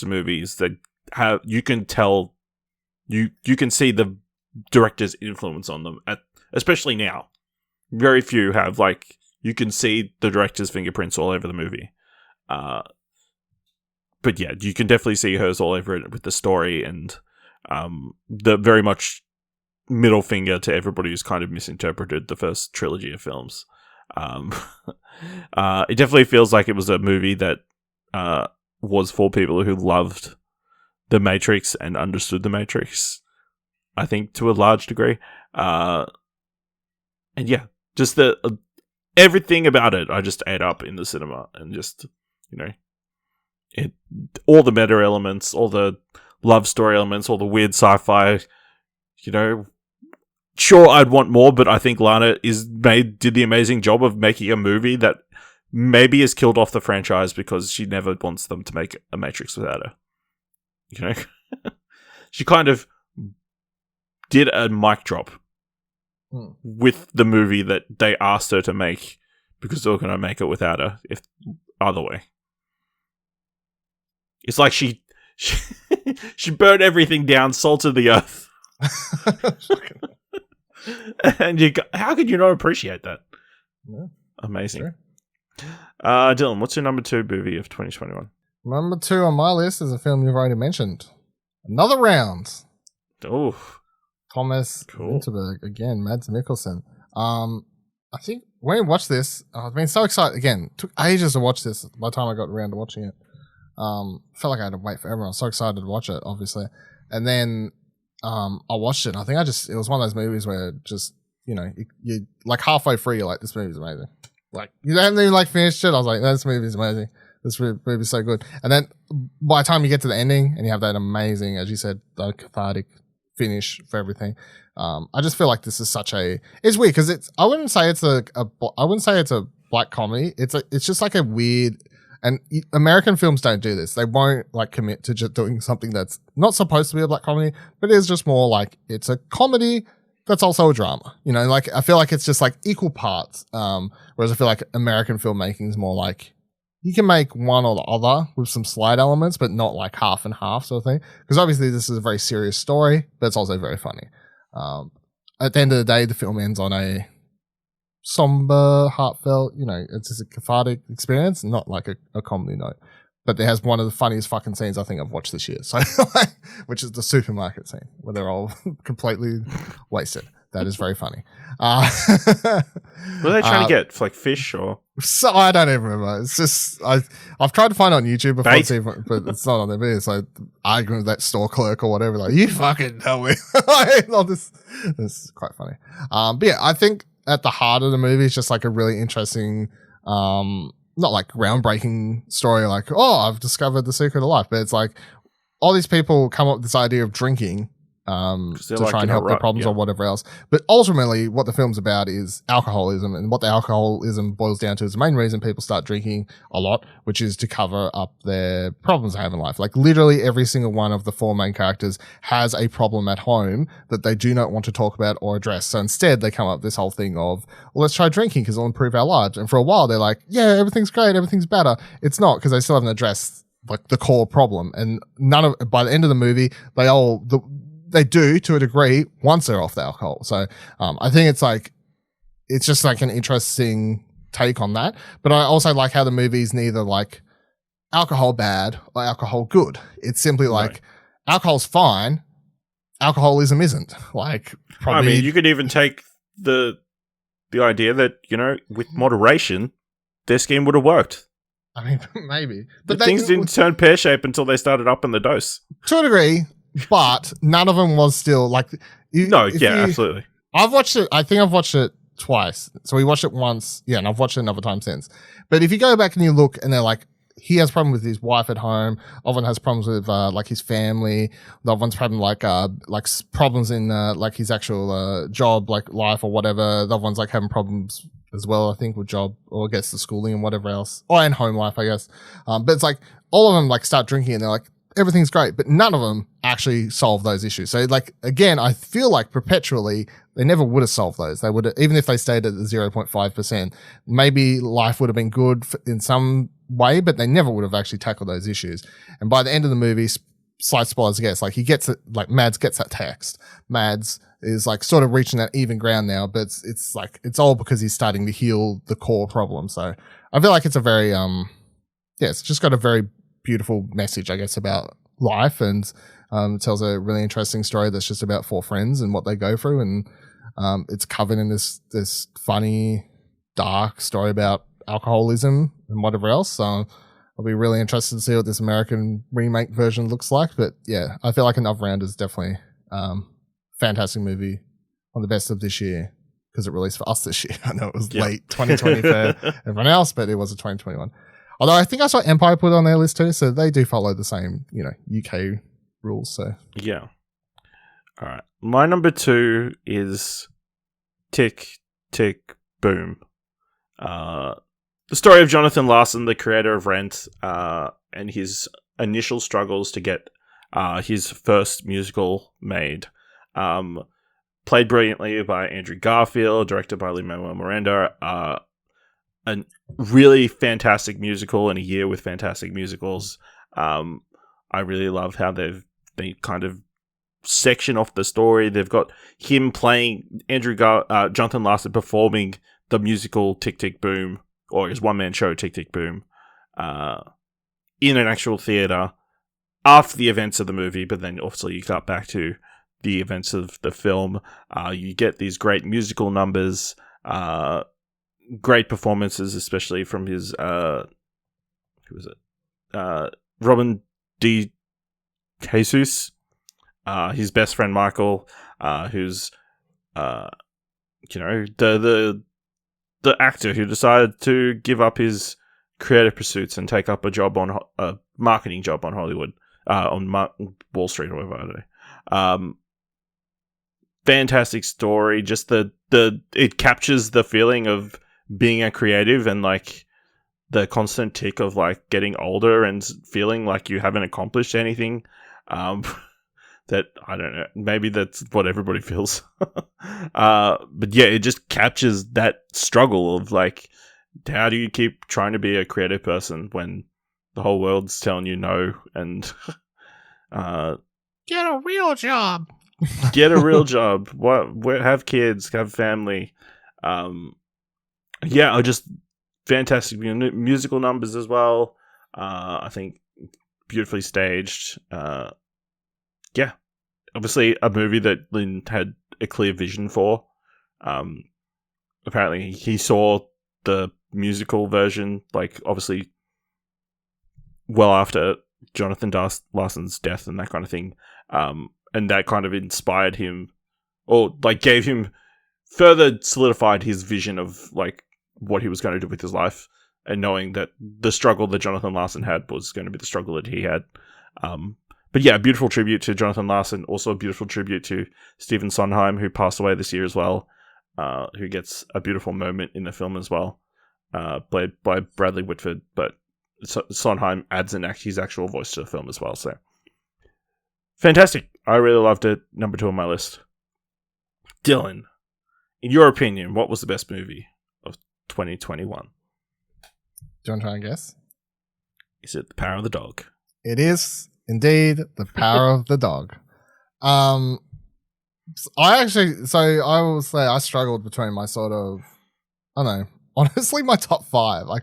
movies that have, you can tell, you can see the director's influence on them, especially now. Very few have, like, you can see the director's fingerprints all over the movie. But yeah, you can definitely see hers all over it with the story and the very much middle finger to everybody who's kind of misinterpreted the first trilogy of films. It definitely feels like it was a movie that was for people who loved The Matrix and understood The Matrix, I think, to a large degree. And yeah, just everything about it I just ate up in the cinema, and just, all the meta elements, all the love story elements, all the weird sci-fi, sure, I'd want more, but I think Lana did the amazing job of making a movie that maybe has killed off the franchise because she never wants them to make a Matrix without her. She kind of did a mic drop with the movie that they asked her to make because they were going to make it without her, if other way. It's like she burned everything down, salted the earth. And how could you not appreciate that? Yeah, amazing. sure. Dylan, what's your number 2 movie of 2021? Number 2 on my list is a film you've already mentioned. Another Round. Oh, Thomas cool. Vinterberg again, Mads Mikkelsen. I think when I watched this, I've been so excited. Again, took ages to watch this. By the time I got around to watching it, felt like I had to wait forever. I was so excited to watch it, obviously, and then I watched it. And I think it was one of those movies where just you like halfway through, you're like, this movie's amazing. Like you haven't even finished it. I was like, this movie's amazing. This movie's so good. And then by the time you get to the ending and you have that amazing, as you said, the cathartic finish for everything. I just feel like this is it's weird because I wouldn't say it's a black comedy. It's just like a weird, and American films don't do this. They won't commit to just doing something that's not supposed to be a black comedy, but it is just more like it's a comedy that's also a drama. I feel like it's just equal parts. Whereas I feel like American filmmaking is more like you can make one or the other with some slight elements, but not half and half sort of thing. Because obviously this is a very serious story, but it's also very funny. At the end of the day, the film ends on a somber, heartfelt, it's just a cathartic experience, not a comedy note. But it has one of the funniest fucking scenes I think I've watched this year. So, which is the supermarket scene where they're all completely wasted. That is very funny. What are they trying to get? Fish or? So I don't even remember. It's just I've tried to find it on YouTube before, but it's not on there. But it's arguing with that store clerk or whatever. You fucking tell me. This is quite funny. But yeah, I think at the heart of the movie is just a really interesting, not groundbreaking story. I've discovered the secret of life, but it's all these people come up with this idea of drinking. To try and help their problems or whatever else. But ultimately, what the film's about is alcoholism, and what the alcoholism boils down to is the main reason people start drinking a lot, which is to cover up their problems they have in life. Literally every single one of the 4 main characters has a problem at home that they do not want to talk about or address. So instead, they come up with this whole thing of, well, let's try drinking because it'll improve our lives. And for a while, they're like, yeah, everything's great, everything's better. It's not, because they still haven't addressed the core problem. And by the end of the movie, they do to a degree once they're off the alcohol. So I think it's just an interesting take on that. But I also like how the movie's neither alcohol bad or alcohol good. It's simply alcohol's fine, alcoholism isn't. Probably, you could even take the idea that, with moderation, their scheme would have worked. Maybe. But things didn't turn pear-shaped until they started upping the dose. To a degree. But none of them was still absolutely. I've watched it. I think I've watched it twice. So we watched it once, and I've watched it another time since. But if you go back and you look, and they're he has problems with his wife at home. Other one has problems with his family. The other one's problem problems in his actual job, life or whatever. The other one's having problems as well, I think, with job or gets the schooling and whatever else, or in home life, I guess. But it's all of them start drinking and they're everything's great, but none of them actually solve those issues. So again, I feel perpetually they never would have solved those. They would have, even if they stayed at the 0.5%, maybe life would have been good in some way, but they never would have actually tackled those issues. And by the end of the movie, slight spoilers, I guess, he gets it, Mads gets that text. Mads is sort of reaching that even ground now, but it's all because he's starting to heal the core problem. So I feel it's a very, it's just got a very beautiful message, I guess, about life, and tells a really interesting story that's just about four friends and what they go through, and it's covered in this funny, dark story about alcoholism and whatever else. So I'll be really interested to see what this American remake version looks like. But yeah, I feel like Another Round is definitely fantastic movie, one of the best of this year, because it released for us this year. I know it was late 2020 for everyone else, but it was a 2021. Although I think I saw Empire put on their list too, so they do follow the same, UK rules. So yeah. All right. My number 2 is Tick, Tick, Boom. The story of Jonathan Larson, the creator of Rent, and his initial struggles to get his first musical made. Played brilliantly by Andrew Garfield, directed by Lin-Manuel Miranda. A really fantastic musical in a year with fantastic musicals. I really love how they kind of section off the story. They've got him playing Jonathan Larson performing the musical Tick Tick Boom, or his one-man show Tick Tick Boom, in an actual theatre after the events of the movie, but then also you cut back to the events of the film. You get these great musical numbers, great performances, especially from his who was it? Robin D. Jesus, his best friend Michael, who's the actor who decided to give up his creative pursuits and take up a marketing job on Hollywood, on Wall Street or whatever. I don't know. Fantastic story. Just it captures the feeling of being a creative and like the constant tick of like getting older and feeling like you haven't accomplished anything. That I don't know. Maybe that's what everybody feels. But yeah, it just captures that struggle of like, how do you keep trying to be a creative person when the whole world's telling you no? And get a real job. Get a real job. Have kids, have family. Yeah, just fantastic musical numbers as well. I think beautifully staged. Yeah, obviously a movie that Lynn had a clear vision for. Apparently he saw the musical version, like obviously well after Jonathan Larson's death and that kind of thing. And that kind of inspired him, or like gave him further solidified his vision of like what he was going to do with his life, and knowing that the struggle that Jonathan Larson had was going to be the struggle that he had. But yeah, a beautiful tribute to Jonathan Larson. Also a beautiful tribute to Stephen Sondheim, who passed away this year as well, who gets a beautiful moment in the film as well, played by Bradley Whitford. But Sondheim adds his actual voice to the film as well. So fantastic. I really loved it. Number 2 on my list. Dylan, in your opinion, what was the best movie of 2021? Do you want to try and guess? Is it The Power of the Dog? It is indeed The Power of the Dog. I will say I struggled between my sort of, I don't know, honestly my top 5. I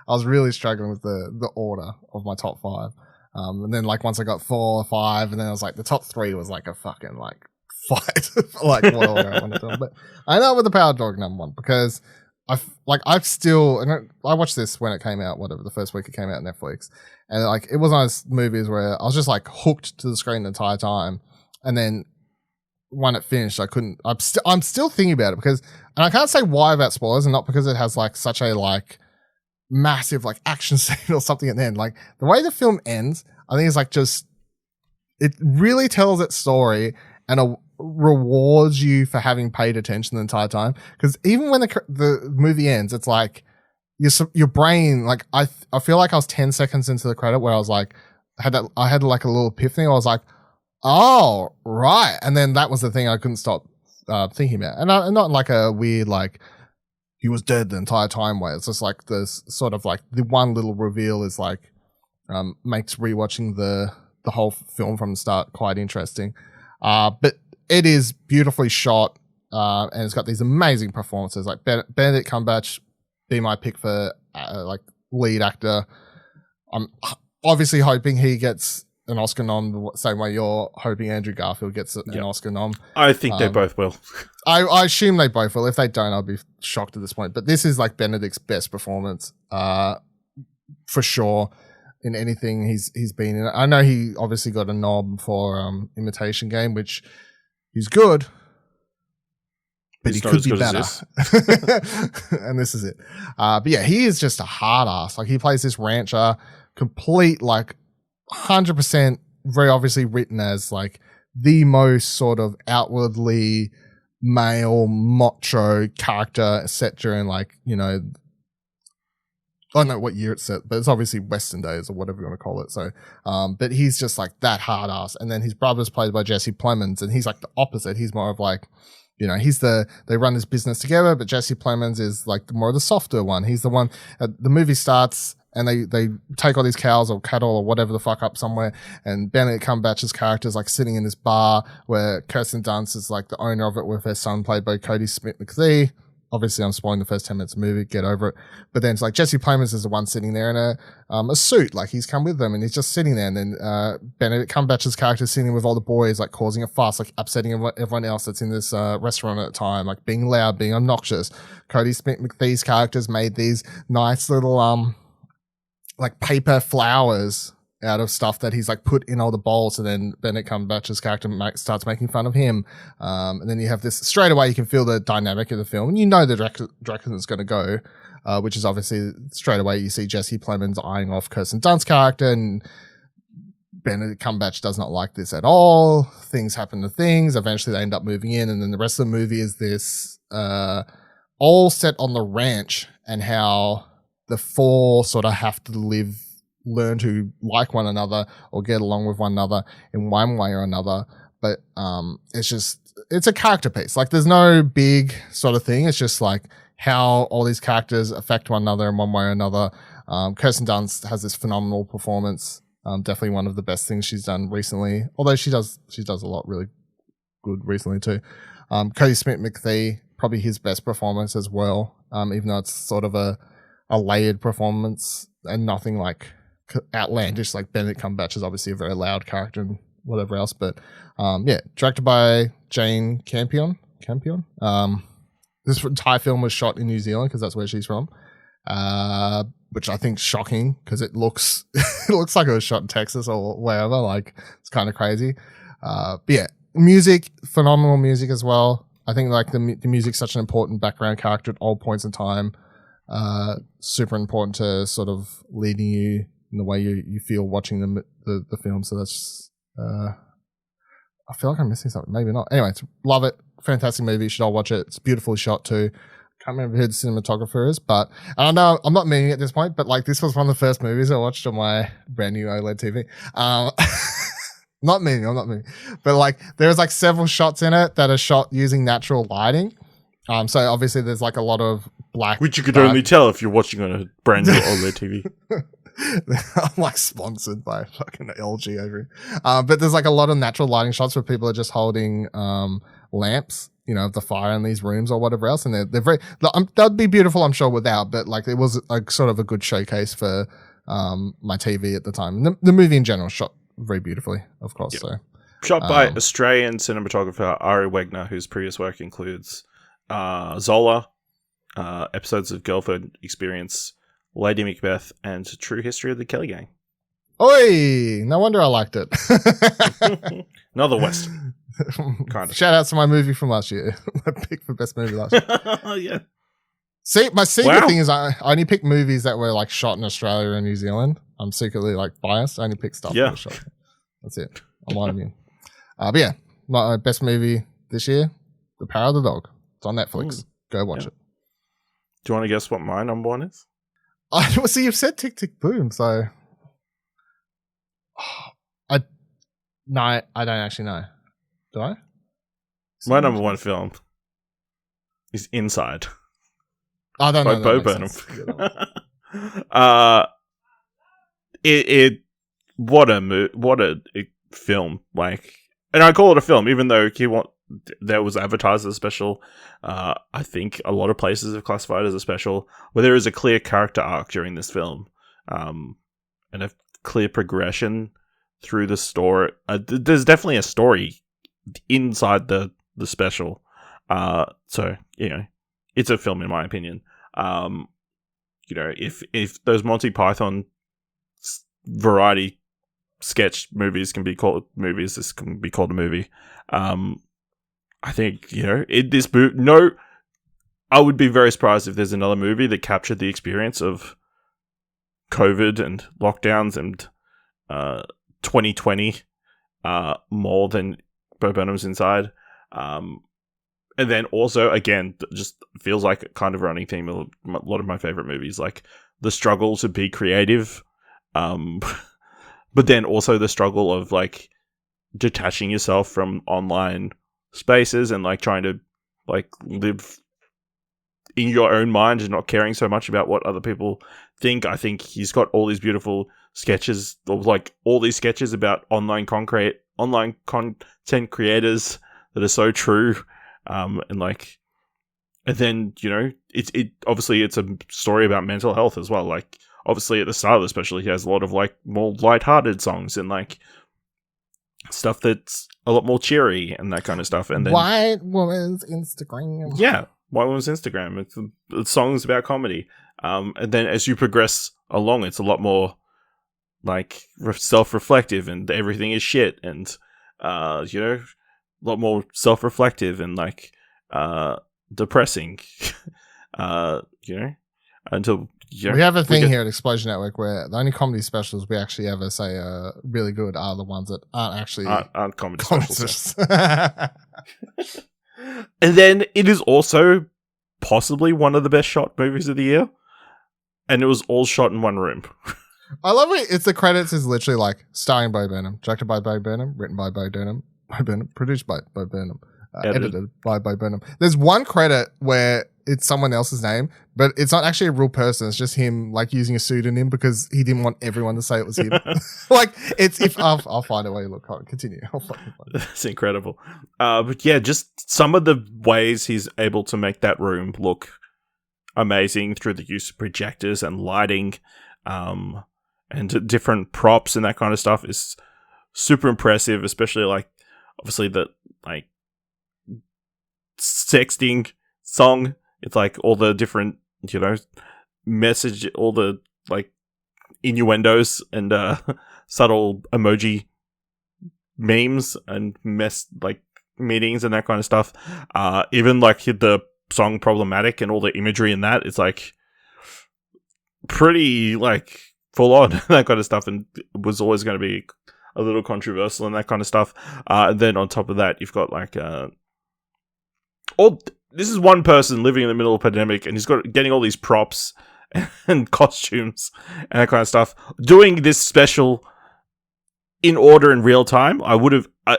was really struggling with the order of my top 5. And then like once I got 4 or 5, and then I was like the top 3 was like a fucking like fight for like what order I wanted to do. But I know with The Power of the Dog number 1 because I watched this when it came out, whatever, the first week it came out on Netflix, and like it was one of those movies where I was just like hooked to the screen the entire time, and then when it finished, I'm still thinking about it because, and I can't say why about spoilers, and not because it has like such a like massive like action scene or something at the end. Like the way the film ends, I think it's like just it really tells its story and rewards you for having paid attention the entire time. Because even when the movie ends, it's like your brain, like I feel like I was 10 seconds into the credit where I was like, I had like a little epiphany. I was like, oh right, and then that was the thing I couldn't stop thinking about, and not like a weird like he was dead the entire time way. It's just like this sort of like the one little reveal is like makes rewatching the whole film from the start quite interesting. But it is beautifully shot, and it's got these amazing performances. Like Benedict Cumberbatch, be my pick for like lead actor. I'm obviously hoping he gets an Oscar nom the same way you're hoping Andrew Garfield gets an Oscar nom. I think they both will. I assume they both will. If they don't, I'll be shocked at this point. But this is like Benedict's best performance, for sure, in anything he's been in. I know he obviously got a nom for Imitation Game, which he's good, but he could be better. And this is it. But yeah, he is just a hard ass. Like, he plays this rancher, complete, like, 100% very obviously written as like the most sort of outwardly male macho character set during, like, you know, I don't know what year it's set, but it's obviously Western days or whatever you want to call it. So, but he's just like that hard ass. And then his brother's played by Jesse Plemons, and he's like the opposite. He's more of like, you know, they run this business together, but Jesse Plemons is like more of the softer one. He's the one, the movie starts and they take all these cows or cattle or whatever the fuck up somewhere, and Benedict Cumberbatch's character is like sitting in this bar where Kirsten Dunst is like the owner of it with her son played by Cody Smith-McPhee. Obviously, I'm spoiling the first 10 minutes of the movie. Get over it. But then it's like Jesse Plemons is the one sitting there in a suit. Like, he's come with them and he's just sitting there. And then Benedict Cumberbatch's character is sitting with all the boys, like causing a fuss, like upsetting everyone else that's in this restaurant at the time, like being loud, being obnoxious. Cody Smith-McPhee's characters made these nice little like paper flowers out of stuff that he's like put in all the bowls, and then Benedict Cumberbatch's character starts making fun of him. And then you have this straight away, you can feel the dynamic of the film, and you know the direction is going to go, which is obviously straight away you see Jesse Plemons eyeing off Kirsten Dunst's character, and Benedict Cumberbatch does not like this at all. Things happen to things. Eventually they end up moving in, and then the rest of the movie is this all set on the ranch and how the four sort of have to learn to like one another or get along with one another in one way or another. But it's a character piece. Like, there's no big sort of thing. It's just like how all these characters affect one another in one way or another. Kirsten Dunst has this phenomenal performance. Definitely one of the best things she's done recently, although she does a lot really good recently too. Cody Smith-McPhee, probably his best performance as well, even though it's sort of a layered performance and nothing like outlandish. Like, Benedict Cumberbatch is obviously a very loud character and whatever else, but directed by Jane Campion. This entire film was shot in New Zealand because that's where she's from, which I think is shocking because it looks like it was shot in Texas or wherever. Like, it's kind of crazy. But yeah, music, phenomenal music as well. I think like the music's such an important background character at all points in time. Super important to sort of leading you in the way you feel watching the film. So that's I feel like I'm missing something. Maybe not. Anyway, love it. Fantastic movie. You should all watch it. It's beautifully shot too. Can't remember who the cinematographer is, but I know I'm not meaning at this point, but like, this was one of the first movies I watched on my brand new OLED TV. I'm not meaning. But like, there's like several shots in it that are shot using natural lighting. So obviously there's like a lot of black, which you could only tell if you're watching on a brand new OLED TV. I'm like sponsored by fucking LG over here. But there's like a lot of natural lighting shots where people are just holding lamps, you know, of the fire in these rooms or whatever else, and they're very. That'd be beautiful, I'm sure, without. But like, it was a sort of a good showcase for my TV at the time. And the movie in general shot very beautifully, of course. Yep. So shot by Australian cinematographer Ari Wegner, whose previous work includes Zola, episodes of Girlfriend Experience, Lady Macbeth, and True History of the Kelly Gang. Oi! No wonder I liked it. Another Western. Kind of. Shout out to my movie from last year. My pick for best movie last year. Yeah. See, my secret thing is I only pick movies that were like shot in Australia and New Zealand. I'm secretly like biased. I only pick stuff that was shot. That's it. I'm lying to you. But yeah, my best movie this year, The Power of the Dog. It's on Netflix. Go watch it. Do you want to guess what my number one is? See, you've said Tick Tick Boom, so I don't actually know. Do I? My number one film is Inside. I don't know. By Bo Burnham. What a film! Like, and I call it a film, even though there was advertised as a special. I think a lot of places have classified it as a special, where there is a clear character arc during this film, and a clear progression through the story. There's definitely a story inside the special. So, it's a film in my opinion. If those Monty Python variety sketch movies can be called movies, this can be called a movie. I think, I would be very surprised if there's another movie that captured the experience of COVID and lockdowns and 2020 more than Bo Burnham's Inside. And then also, again, just feels like a kind of running theme of a lot of my favorite movies, like the struggle to be creative, but then also the struggle of like detaching yourself from online spaces and like trying to like live in your own mind and not caring so much about what other people think. I think he's got all these beautiful sketches, like all these sketches about online content creators that are so true. And then, it obviously it's a story about mental health as well. Like, obviously at the start of the special, he has a lot of like more lighthearted songs and like stuff that's a lot more cheery and that kind of stuff. And then White Woman's Instagram. Yeah. White Woman's Instagram. It's songs about comedy. And then as you progress along, it's a lot more like self-reflective and everything is shit. And, a lot more self-reflective and like, depressing, until, we have a thing here at Explosion Network where the only comedy specials we actually ever say are really good are the ones that aren't actually aren't comedy specials. specials. And then it is also possibly one of the best shot movies of the year. And it was all shot in one room. I love it. It's the credits is literally like starring Bo Burnham, directed by Bo Burnham, written by Bo Burnham, produced by Bo Burnham, edited by Bo Burnham. There's one credit where it's someone else's name, but it's not actually a real person. It's just him like using a pseudonym because he didn't want everyone to say it was him. Like I'll find a way. Look, continue. I'll find it. That's incredible. But yeah, just some of the ways he's able to make that room look amazing through the use of projectors and lighting, and different props and that kind of stuff is super impressive. Especially like obviously the like sexting song. It's like all the different, message, all the like innuendos and subtle emoji memes and meanings and that kind of stuff. Even like the song Problematic and all the imagery in that, it's like pretty like full on that kind of stuff, and it was always going to be a little controversial and that kind of stuff. And then on top of that, you've got like this is one person living in the middle of a pandemic, and he's getting all these props and costumes and that kind of stuff. Doing this special in order in real time, I would have. I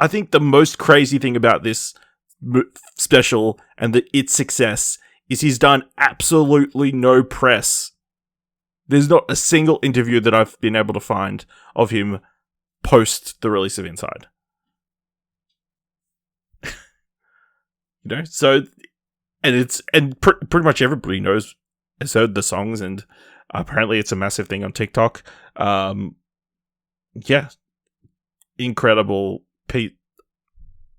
think the most crazy thing about this special and its success is he's done absolutely no press. There's not a single interview that I've been able to find of him post the release of Inside. So, and pretty much everybody has heard the songs, and apparently it's a massive thing on TikTok. Yeah, incredible,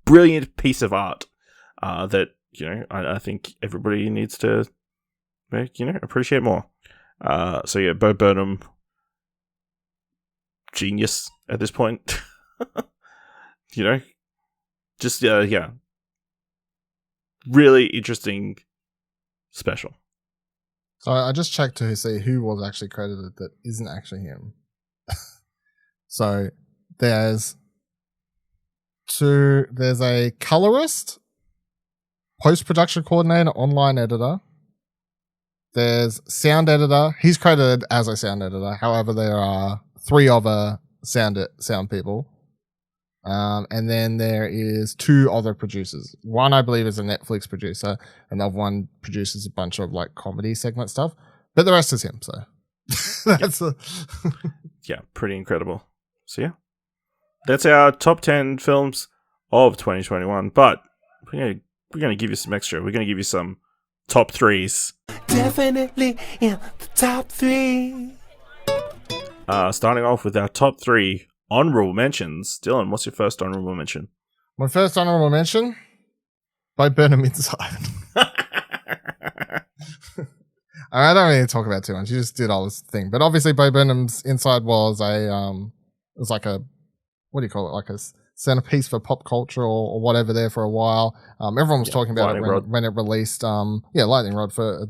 brilliant piece of art that I think everybody needs to appreciate more. So yeah, Bo Burnham, genius at this point. Just yeah. Really interesting special. So I just checked to see who was actually credited that isn't actually him. So there's a colorist, post-production coordinator, online editor. There's sound editor. He's credited as a sound editor. However, there are 3 other sound people. And then there is 2 other producers. One, I believe, is a Netflix producer. Another one produces a bunch of like comedy segment stuff. But the rest is him. So that's yeah, pretty incredible. So yeah, that's our top 10 films of 2021. But we're gonna give you some extra. We're gonna give you some top 3s. Definitely in the top 3. Starting off with our top 3 honourable mentions. Dylan, what's your first honourable mention? My first honourable mention, Bo Burnham Inside. I don't really talk about too much. You just did all this thing, but obviously, Bo Burnham's Inside was it was like a, what do you call it? Like a centerpiece for pop culture or whatever there for a while. Everyone was talking about it when it released. Lightning Rod for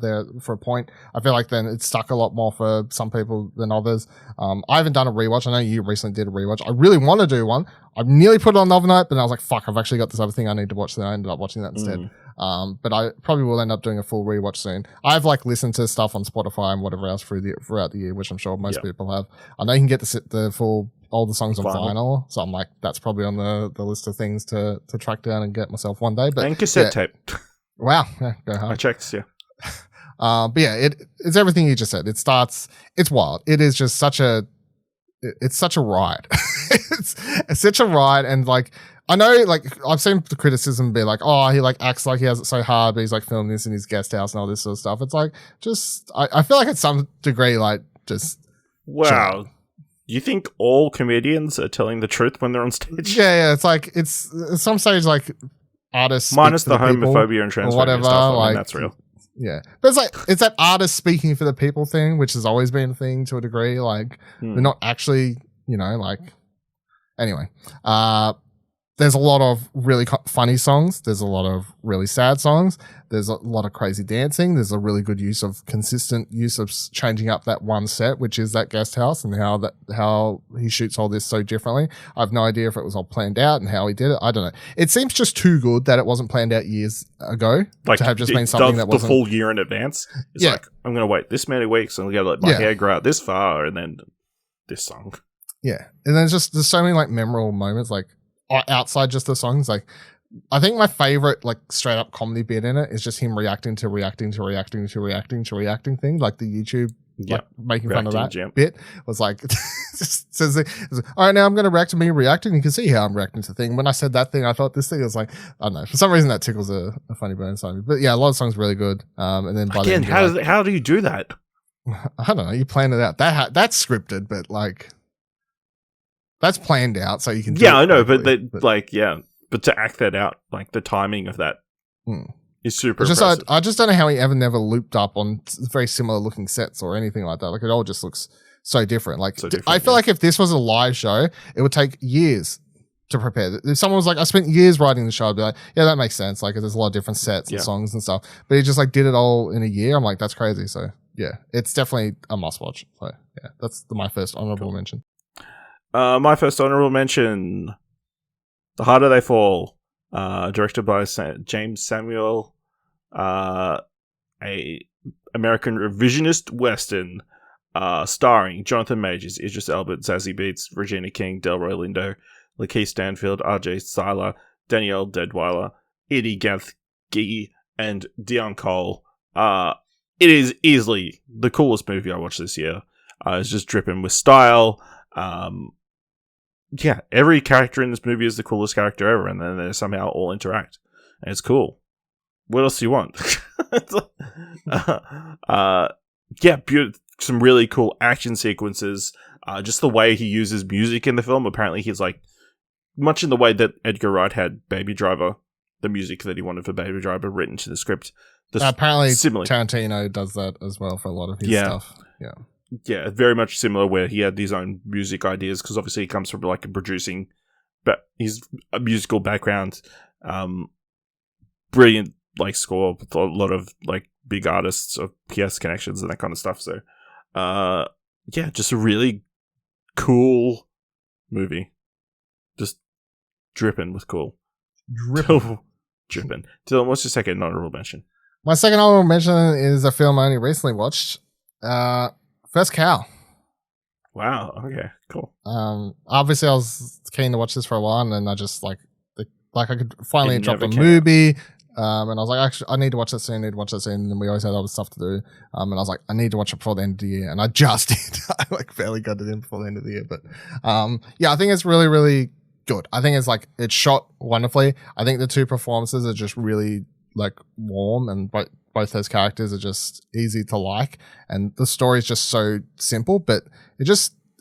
a point. I feel like then it stuck a lot more for some people than others. I haven't done a rewatch. I know you recently did a rewatch. I really want to do one. I nearly put it on the other night, but I was like, fuck, I've actually got this other thing I need to watch. Then I ended up watching that instead. But I probably will end up doing a full rewatch soon. I've listened to stuff on Spotify and whatever else throughout the year, which I'm sure most people have. I know you can get the full all the songs on vinyl, so I'm like, that's probably on the list of things to track down and get myself one day. But and cassette tape. Wow, go hard. I checked, yeah. But yeah, it's everything you just said. It's wild. It is just such a ride. it's such a ride, and I know, I've seen the criticism be like, oh, he acts like he has it so hard, but he's filming this in his guest house and all this sort of stuff. It's I feel like at some degree, just wow. You think all comedians are telling the truth when they're on stage? Yeah. It's at some stage, artists minus the homophobia and transphobia whatever, stuff. That's real. Yeah, but it's that artist speaking for the people thing, which has always been a thing to a degree. They're not actually, anyway. There's a lot of really funny songs. There's a lot of really sad songs. There's a lot of crazy dancing. There's a really good consistent use of changing up that one set, which is that guest house, and how he shoots all this so differently. I have no idea if it was all planned out and how he did it. I don't know. It seems just too good that it wasn't planned out years ago to have just been something that wasn't the full year in advance. It's I'm going to wait this many weeks and I'm going to let my hair grow out this far, and then this song. Yeah, and there's so many memorable moments outside just the songs. I think my favorite straight up comedy bit in it is just him reacting to things, the YouTube making fun of that bit was just says, all right, now I'm going to react to me reacting. You can see how I'm reacting to thing. When I said that thing, I thought this thing was I don't know, for some reason that tickles a funny bone inside me. But yeah, a lot of songs really good. And then by again, the end, how do you do that? I don't know. You plan it out. That's scripted, but that's planned out, so you can. Yeah, I know, but to act that out, the timing of that is super. Impressive. I just don't know how he never looped up on very similar looking sets or anything like that. It all just looks so different. I feel like if this was a live show, it would take years to prepare. If someone was I spent years writing the show, I'd be like, yeah, that makes sense. There's a lot of different sets and songs and stuff. But he just did it all in a year. I'm like, that's crazy. So yeah, it's definitely a must watch. So yeah, that's my first honorable mention. My first honorable mention, The Harder They Fall, directed by James Samuel, a American revisionist western, starring Jonathan Majors, Idris Elba, Zazie Beetz, Regina King, Delroy Lindo, Lakeith Stanfield, R.J. Seiler, Danielle Deadweiler, Edie Gathke, and Dion Cole. It is easily the coolest movie I watched this year. It's just dripping with style. Every character in this movie is the coolest character ever, and then they somehow all interact, and it's cool. What else do you want? Some really cool action sequences. Just the way he uses music in the film. Apparently, he's much in the way that Edgar Wright had Baby Driver, the music that he wanted for Baby Driver written to the script. Apparently, Tarantino does that as well for a lot of his stuff. Yeah. Yeah, very much similar where he had his own music ideas because obviously he comes from a producing, but he's a musical background. Brilliant score with a lot of big artists of PS connections and that kind of stuff. So, just a really cool movie, just dripping with cool. Dripping. Dylan, what's your second honorable mention? My second honorable mention is a film I only recently watched. First Cow. Wow. Okay. Cool. Obviously, I was keen to watch this for a while, and then I just I could finally drop a movie. And I was like, actually, I need to watch that soon. And then we always had other stuff to do. And I was like, I need to watch it before the end of the year, and I just did. I barely got it in before the end of the year, but I think it's really, really good. I think it's it's shot wonderfully. I think the two performances are just really warm, and both those characters are just easy to like, and the story is just so simple, but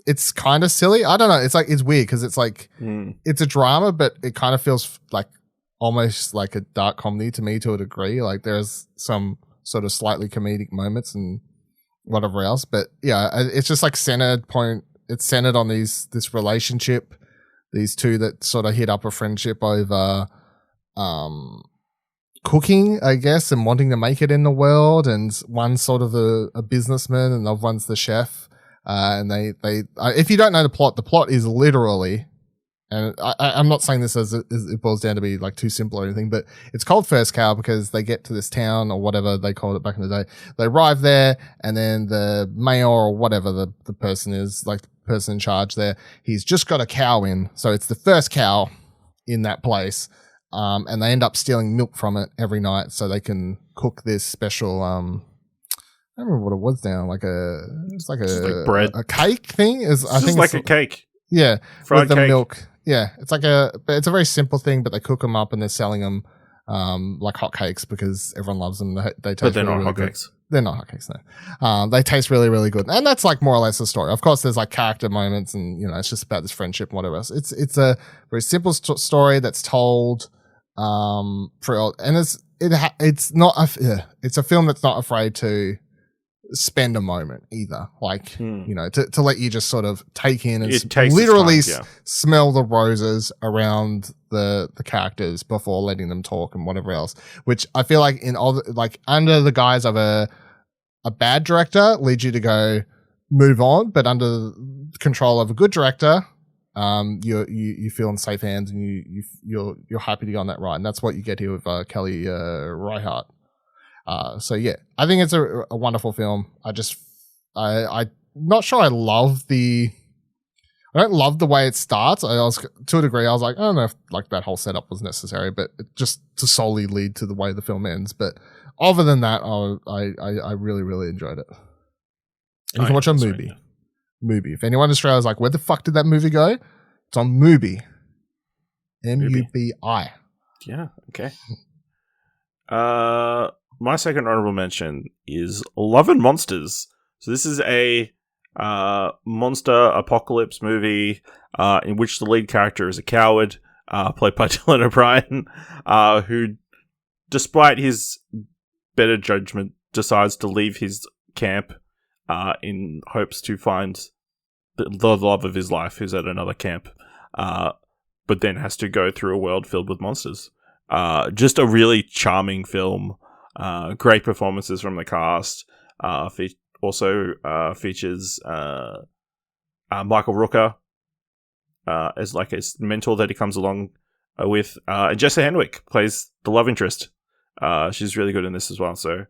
it's kind of silly. I don't know. It's weird because it's like it's a drama, but it kind of feels like almost like a dark comedy to me to a degree. Like there's some sort of slightly comedic moments and whatever else, but yeah, it's just like centered on this relationship, these two that sort of hit up a friendship over cooking, I guess, and wanting to make it in the world, and one's sort of a businessman and the other one's the chef, and they if you don't know the plot is literally, and I'm not saying this as it boils down to be like too simple or anything, but it's called First Cow because they get to this town or whatever they called it back in the day. They arrive there, and then the mayor or whatever the person is, like the person in charge there, he's just got a cow in. So it's the first cow in that place. And they end up stealing milk from it every night so they can cook this special, I don't remember what it was now, like bread. A cake thing? I think it's like a cake. Yeah. Fried with the cake. milk. Yeah. It's a very simple thing, but they cook them up and they're selling them like hotcakes because everyone loves them. They taste But they're really, not really hotcakes. good. They're not hotcakes, no. They taste really, really good. And that's like more or less the story. Of course, there's like character moments and, it's just about this friendship and whatever else. It's a very simple story that's told and it's a film that's not afraid to spend a moment either, like to let you just sort of take in and literally smell the roses around the characters before letting them talk and whatever else, which I feel like in all under the guise of a bad director leads you to go move on, but under the control of a good director, you feel in safe hands and you're happy to go on that ride, and that's what you get here with Kelly Reichardt. So yeah, I think it's a wonderful film. I'm not sure I don't love the way it starts. I was to a degree. I was like, I don't know if like that whole setup was necessary, but just to solely lead to the way the film ends. But other than that, I really, really enjoyed it. And you can watch a movie. Right. Mubi. If anyone in Australia is like, where the fuck did that movie go? It's on Mubi. MUBI. Yeah, okay. My second honorable mention is Love and Monsters. So this is a monster apocalypse movie in which the lead character is a coward, played by Dylan O'Brien, who, despite his better judgment, decides to leave his camp in hopes to find the love of his life, who's at another camp, but then has to go through a world filled with monsters. Just a really charming film. Great performances from the cast. Also features Michael Rooker as like his mentor that he comes along with. And Jessa Henwick plays the love interest. She's really good in this as well. So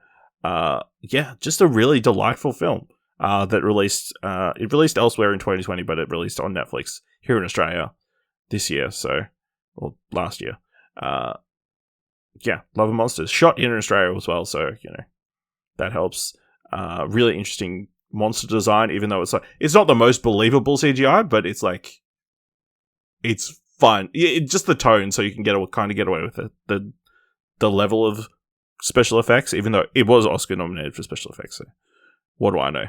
yeah, just a really delightful film. That released elsewhere in 2020, but it released on Netflix here in Australia this year, or last year. Yeah, Love and Monsters, shot in Australia as well, so that helps. Really interesting monster design, even though it's not the most believable CGI, but it's fun. Just the tone, so you can get away with it. The level of special effects, even though it was Oscar nominated for special effects. So what do I know?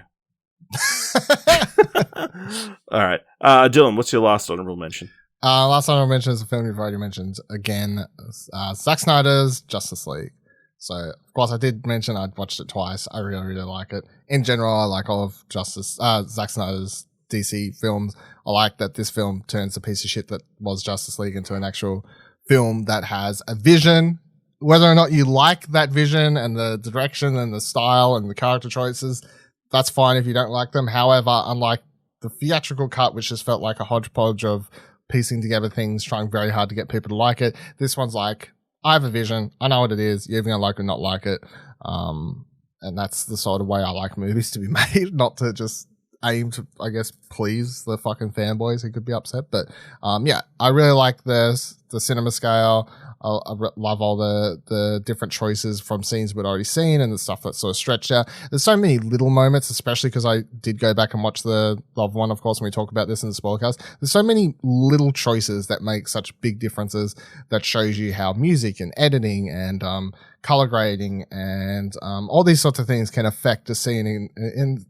All right, Dylan, what's your last honorable mention? Last honorable mention is a film you've already mentioned again, Zack Snyder's Justice League. So of course I did mention I'd watched it twice. I really, really like it. In general, I like all of Zack Snyder's DC films. I like that this film turns the piece of shit that was Justice League into an actual film that has a vision. Whether or not you like that vision and the direction and the style and the character choices, that's fine if you don't like them. However, unlike the theatrical cut, which just felt like a hodgepodge of piecing together things, trying very hard to get people to like it, this one's like, I have a vision. I know what it is. You're either going to like it or not like it. And that's the sort of way I like movies to be made, not to just aim to, I guess, please the fucking fanboys who could be upset. But yeah, I really like the cinema scale. I love all the different choices from scenes we'd already seen and the stuff that's sort of stretched out. There's so many little moments, especially because I did go back and watch the Love one, of course, when we talk about this in the spoilercast. There's so many little choices that make such big differences that shows you how music and editing and color grading and all these sorts of things can affect a scene in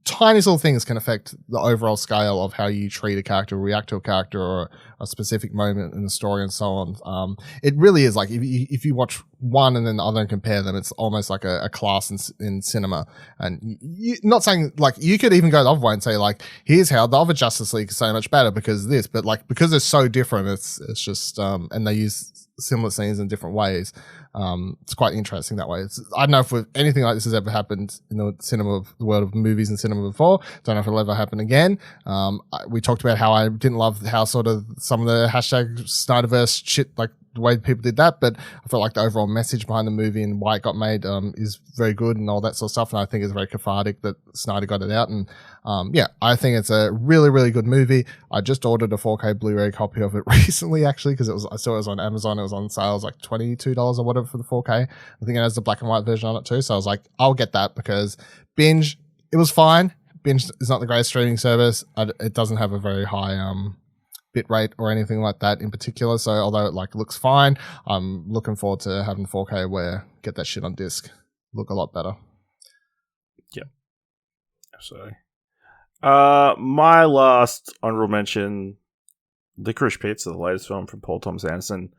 tiniest little things can affect the overall scale of how you treat a character, react to a character, or a specific moment in the story, and so on. It really is like if you watch one and then the other and compare them, it's almost like a class in cinema. And not saying like you could even go the other way and say like, here's how the other Justice League is so much better because of this, but like because they're so different, it's just and they use similar scenes in different ways. It's quite interesting that way. I don't know if anything like this has ever happened in the world of movies and cinema before. Don't know if it'll ever happen again. We talked about how I didn't love how sort of some of the hashtag Snyderverse shit, like the way people did that, but I felt like the overall message behind the movie and why it got made is very good and all that sort of stuff. And I think it's very cathartic that Snyder got it out. And I think it's a really, really good movie. I just ordered a 4K Blu-ray copy of it recently, actually, because I saw it was on Amazon. It was on sale. It was like $22 or whatever for the 4K. I think it has the black and white version on it too. So I was like, I'll get that because Binge, it was fine. Binge is not the greatest streaming service. It doesn't have a very high bit rate or anything like that in particular. So although it like looks fine, I'm looking forward to having 4K where get that shit on disc. Look a lot better. Yeah, absolutely. My last honorable mention, Licorice Pizza, the latest film from Paul Thomas Anderson,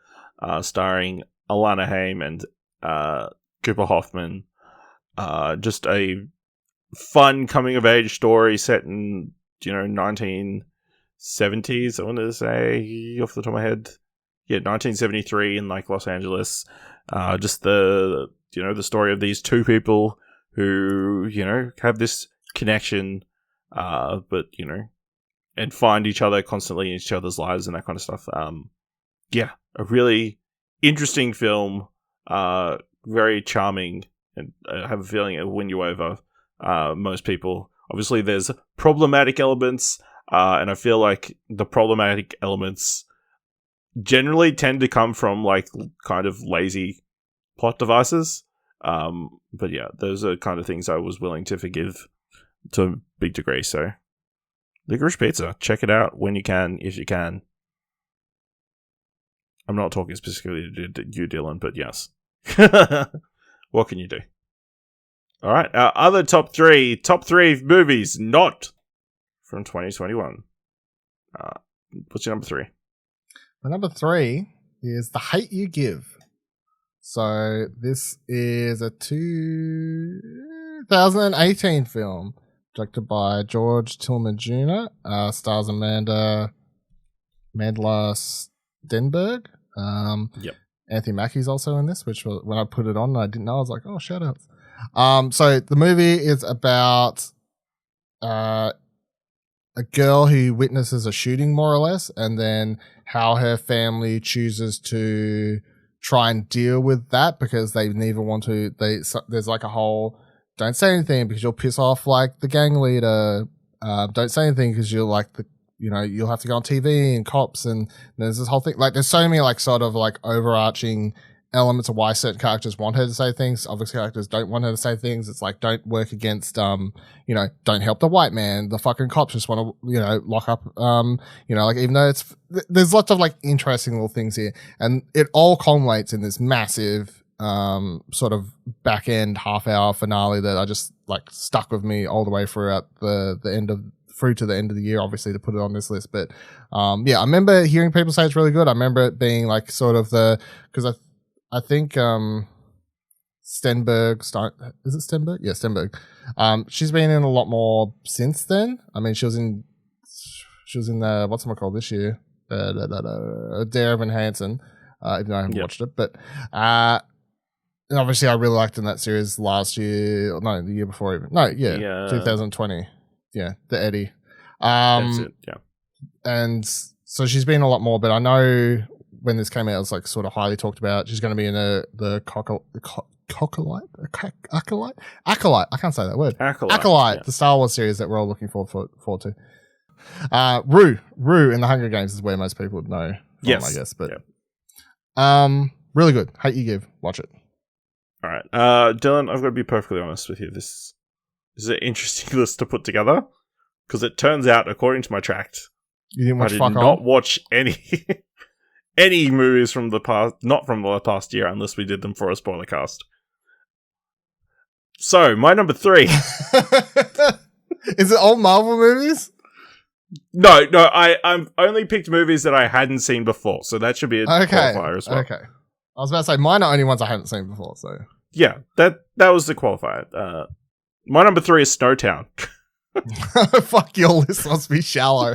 starring Alana Haim and Cooper Hoffman. Just a fun coming of age story set in 1970s. I wanted to say off the top of my head, 1973 in like Los Angeles. Just the story of these two people who have this connection, but and find each other constantly in each other's lives and that kind of stuff. A really interesting film, very charming, and I have a feeling it'll win you over most people. Obviously, there's problematic elements, and I feel like the problematic elements generally tend to come from like kind of lazy plot devices. But yeah, those are kind of things I was willing to forgive to a big degree. So, Licorice Pizza, check it out when you can, if you can. I'm not talking specifically to you, Dylan, but yes. What can you do? All right, our other top three movies not from 2021. What's your number 3? My number 3 is The Hate You Give. So this is a 2018 film directed by George Tillman Jr. Stars Amanda Stenberg. Yep. Anthony Mackie's also in this, which when I put it on, I didn't know. I was like, oh, shout outs. So the movie is about a girl who witnesses a shooting, more or less, and then how her family chooses to try and deal with that because they neither want to. There's like a whole don't say anything because you'll piss off like the gang leader. Don't say anything because you're like you'll have to go on TV and cops, and there's this whole thing. Like there's so many like sort of like overarching elements of why certain characters want her to say things. Other characters don't want her to say things. It's like, don't work against, don't help the white man. The fucking cops just want to, lock up, like even though there's lots of like interesting little things here, and it all culminates in this massive, sort of back end half hour finale that I just like stuck with me all the way throughout through to the end of the year, obviously, to put it on this list. But, I remember hearing people say it's really good. I remember it being like sort of because I think Stenberg, is it Stenberg? Yeah, Stenberg. She's been in a lot more since then. I mean, she was in the what's it called this year? Dare Evan Hansen, even though I haven't watched it. But and obviously I really liked in that series last year. No, the year before even. 2020. Yeah, the Eddie. That's it. Yeah, and so she's been a lot more. But I know when this came out, it was like sort of highly talked about. She's going to be in the Acolyte. I can't say that word. Acolyte, the Star Wars series that we're all looking forward to. Rue in the Hunger Games is where most people would know. Yes, I guess, but really good. Hate You Give. Watch it. All right, Dylan. I've got to be perfectly honest with you. This is an interesting list to put together because it turns out, according to my Trakt, you didn't watch. I did not watch any. Any movies from the past, not from the past year, unless we did them for a spoiler cast. So, my number 3. Is it all Marvel movies? No, I'm only picked movies that I hadn't seen before, so that should be a qualifier as well. Okay. I was about to say, mine are only ones I hadn't seen before, so. Yeah, that was the qualifier. My number 3 is Snowtown. Fuck, your list must be shallow.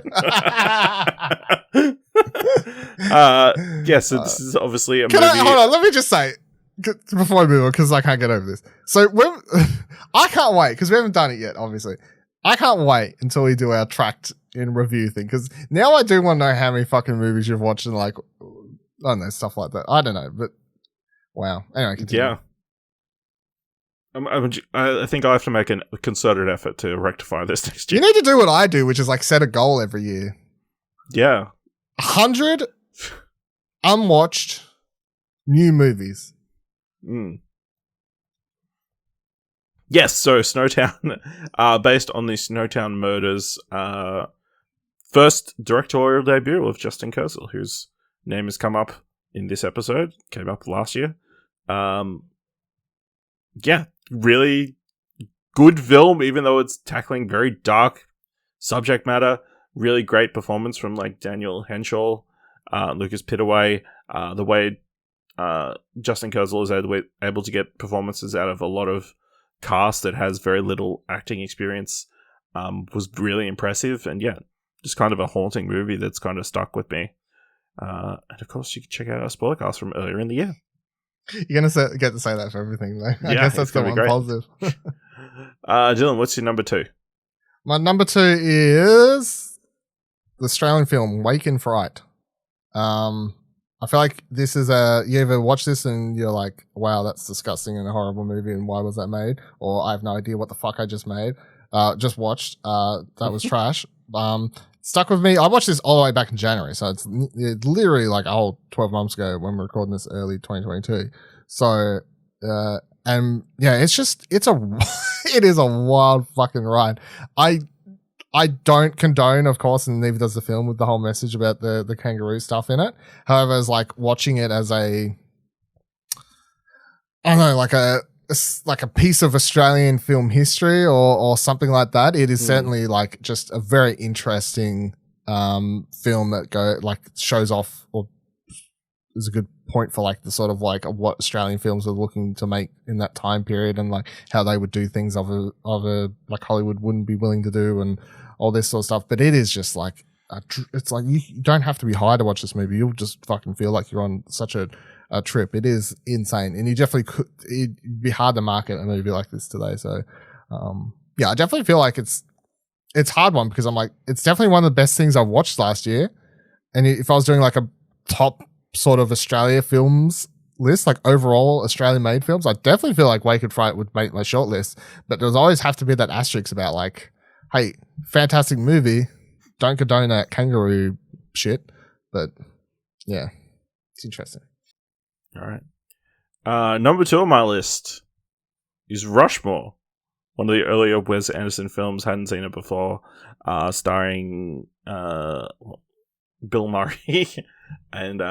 So this is obviously a movie. Hold on, let me just say, before I move on, because I can't get over this. So, I can't wait, because we haven't done it yet, obviously. I can't wait until we do our Trakt in review thing, because now I do want to know how many fucking movies you've watched and, like, I don't know, stuff like that. I don't know, but wow. Anyway, continue. Yeah. I think I have to make a concerted effort to rectify this next year. You need to do what I do, which is like set a goal every year. Yeah. 100 unwatched new movies. Yes, so Snowtown, based on the Snowtown murders, first directorial debut of Justin Kurzel, whose name has come up in this episode, came up last year. Really good film, even though it's tackling very dark subject matter. Really great performance from like Daniel Henshaw, Lucas Pittaway. The way Justin Kurzel is able to get performances out of a lot of cast that has very little acting experience was really impressive. And yeah, just kind of a haunting movie that's kind of stuck with me. And of course, you can check out our spoiler cast from earlier in the year. You're going to get to say that for everything, though. I guess that's the one positive. Dylan, what's your number 2? My number 2 is the Australian film Wake in Fright. I feel like this is you ever watch this and you're like, wow, that's disgusting and a horrible movie, and why was that made? Or I have no idea what the fuck I just watched. That was trash. Stuck with me. I watched this all the way back in January, so it's literally like a whole 12 months ago when we're recording this early 2022. So, and yeah, it is a wild fucking ride. I don't condone, of course, and neither does the film, with the whole message about the kangaroo stuff in it. However, it's like watching it as I don't know, like a piece of Australian film history or something like that. It is certainly like just a very interesting film that shows off, or is a good point for like the sort of like what Australian films are looking to make in that time period, and like how they would do things of a like Hollywood wouldn't be willing to do, and all this sort of stuff. But it is just like it's like you don't have to be high to watch this movie. You'll just fucking feel like you're on such a trip. It is insane, and you definitely could. It'd be hard to market a movie like this today. So, I definitely feel like it's a hard one, because I'm like, it's definitely one of the best things I've watched last year. And if I was doing like a top sort of Australia films list, like overall Australian made films, I definitely feel like Wake in Fright would make my short list. But there's always have to be that asterisk about like, hey, fantastic movie, don't condone that kangaroo shit. But yeah, it's interesting. All right. Number 2 on my list is Rushmore, one of the earlier Wes Anderson films. Hadn't seen it before. Starring Bill Murray and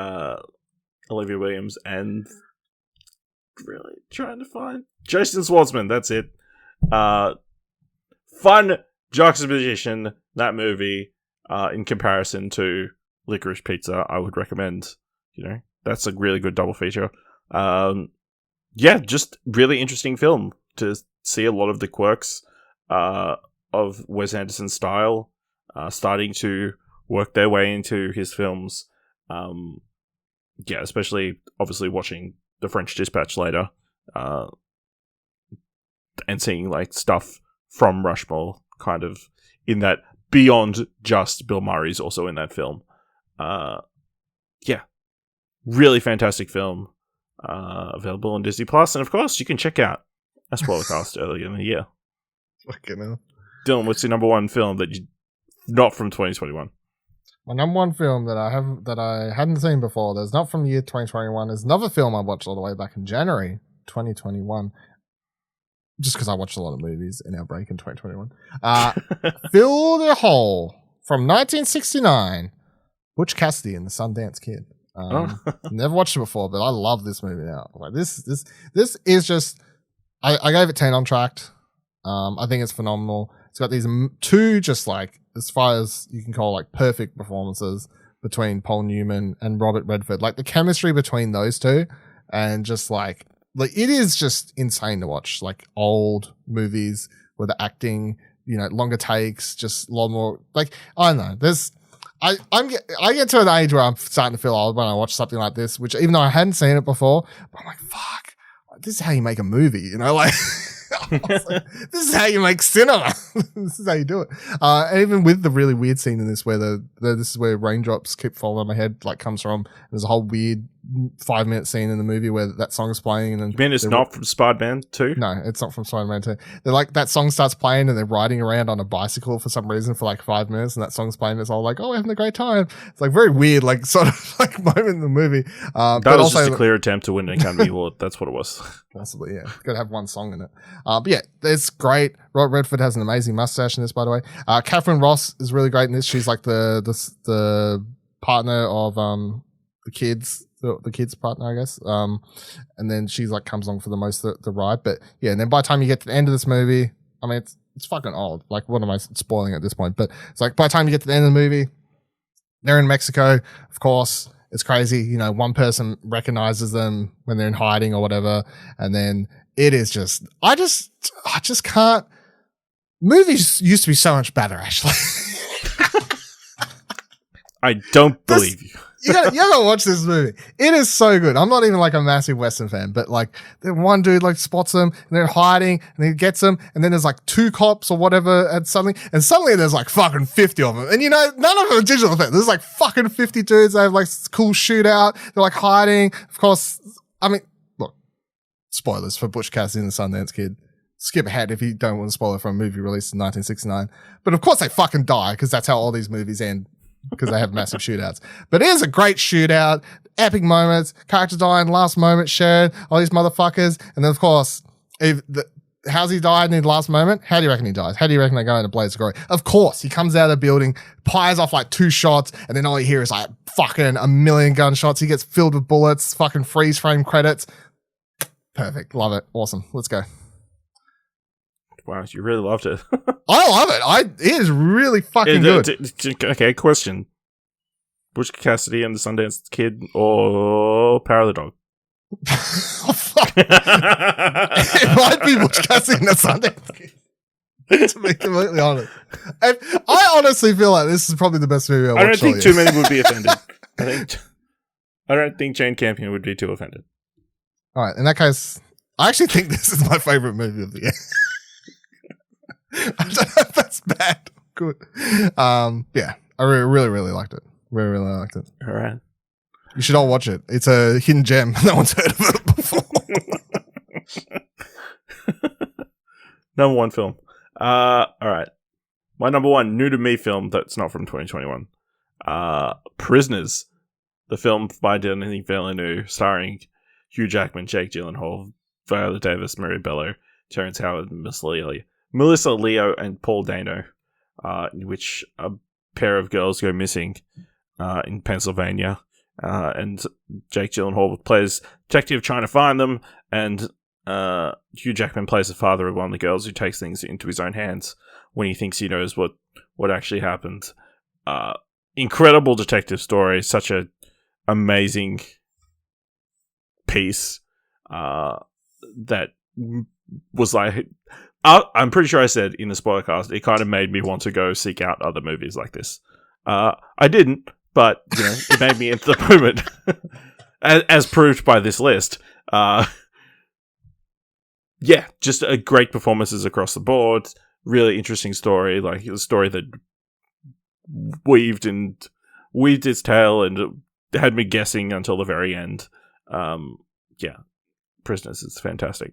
Olivia Williams, and really trying to find Jason Schwartzman. That's it. Fun juxtaposition, that movie, in comparison to Licorice Pizza. I would recommend, that's a really good double feature. Just really interesting film to see a lot of the quirks of Wes Anderson's style starting to work their way into his films. Especially obviously watching The French Dispatch later, and seeing like stuff from Rushmore kind of in that, beyond just Bill Murray's also in that film. Really fantastic film, available on Disney Plus, and of course you can check out a spoilercast earlier in the year. Fucking hell. Dylan, what's your number 1 film that you not from 2021? My number 1 film that I hadn't seen before, that's not from the year 2021, is another film I watched all the way back in January 2021. Just because I watched a lot of movies in our break in 2021. Fill the Hole from 1969. Butch Cassidy and the Sundance Kid. Never watched it before, but I love this movie now. Like this is just. I gave it 10 on Trakt. I think it's phenomenal. It's got these two just like, as far as you can call like perfect performances between Paul Newman and Robert Redford. Like the chemistry between those two and just like it is just insane to watch. Like old movies where the acting, you know, longer takes, just a lot more like, I don't know. I get to an age where I'm starting to feel old when I watch something like this, which even though I hadn't seen it before, but I'm like, fuck, this is how you make a movie, you know, like, like this is how you make cinema. This is how you do it. And even with the really weird scene in this where this is where raindrops keep falling on my head like comes from. There's a whole weird 5-minute scene in the movie where that song is playing. And then you mean it's not from Spider-Man 2? No, it's not from Spider-Man 2. They're like, that song starts playing and they're riding around on a bicycle for some reason for like 5 minutes, and that song's playing. It's all like, oh, we're having a great time. It's like very weird, like sort of like moment in the movie. That was also just a clear attempt to win an Academy Award. That's what it was. Possibly, yeah. Got to have one song in it. But yeah, it's great. Robert Redford has an amazing mustache in this, by the way. Catherine Ross is really great in this. She's like the partner of the kids. The kid's partner, I guess. And then she's like comes along for the most of the ride. But yeah, and then by the time you get to the end of this movie, I mean, it's fucking old. Like, what am I spoiling at this point? But it's like by the time you get to the end of the movie, they're in Mexico, of course. It's crazy. You know, one person recognizes them when they're in hiding or whatever. And then it is just, I just can't. Movies used to be so much better, actually. I don't believe you. You gotta watch this movie. It is so good. I'm not even like a massive Western fan, but like the one dude like spots them and they're hiding and he gets them, and then there's like 2 cops or whatever, and suddenly there's like fucking 50 of them. And you know, none of them are digital effects. There's like fucking 50 dudes. They have like cool shootout. They're like hiding. Of course, I mean, look, spoilers for Butch Cassidy and the Sundance Kid. Skip ahead if you don't want to spoil it from a movie released in 1969. But of course they fucking die because that's how all these movies end. Because they have massive shootouts. But it is a great shootout, epic moments, character dying, last moment shared, all these motherfuckers. And then, of course, how's he died in the last moment? How do you reckon he dies? How do you reckon they go into blaze of glory? Of course, he comes out of the building, fires off like 2 shots, and then all you hear is like fucking a million gunshots. He gets filled with bullets, fucking freeze frame credits. Perfect. Love it. Awesome. Let's go. Wow, you really loved it. I love it. It is really fucking good. Okay, question. Butch Cassidy and the Sundance Kid or Power of the Dog? Oh, fuck. It might be Butch Cassidy and the Sundance Kid. To be completely honest. I honestly feel like this is probably the best movie I've watched. I don't think too many would be offended. I don't think Jane Campion would be too offended. Alright, in that case, I actually think this is my favorite movie of the year. I don't know if that's bad. Good. Yeah, I really, really liked it. Really, really liked it. All right. You should all watch it. It's a hidden gem. No one's heard of it before. Number 1 film. All right. My number 1 new to me film that's not from 2021. Prisoners, the film by Denis Villeneuve, starring Hugh Jackman, Jake Gyllenhaal, Viola Davis, Mary Bello, Terrence Howard, and Melissa Leo, and Paul Dano, in which a pair of girls go missing in Pennsylvania, and Jake Gyllenhaal plays detective trying to find them, and Hugh Jackman plays the father of one of the girls who takes things into his own hands when he thinks he knows what actually happened. Incredible detective story, such a amazing piece that was like... I'm pretty sure I said in the spoilercast, it kind of made me want to go seek out other movies like this. I didn't, but you know, it made me into the moment, as proved by this list. Yeah, just a great performances across the board. Really interesting story, like a story that weaved its tale and had me guessing until the very end. Yeah, Prisoners is fantastic.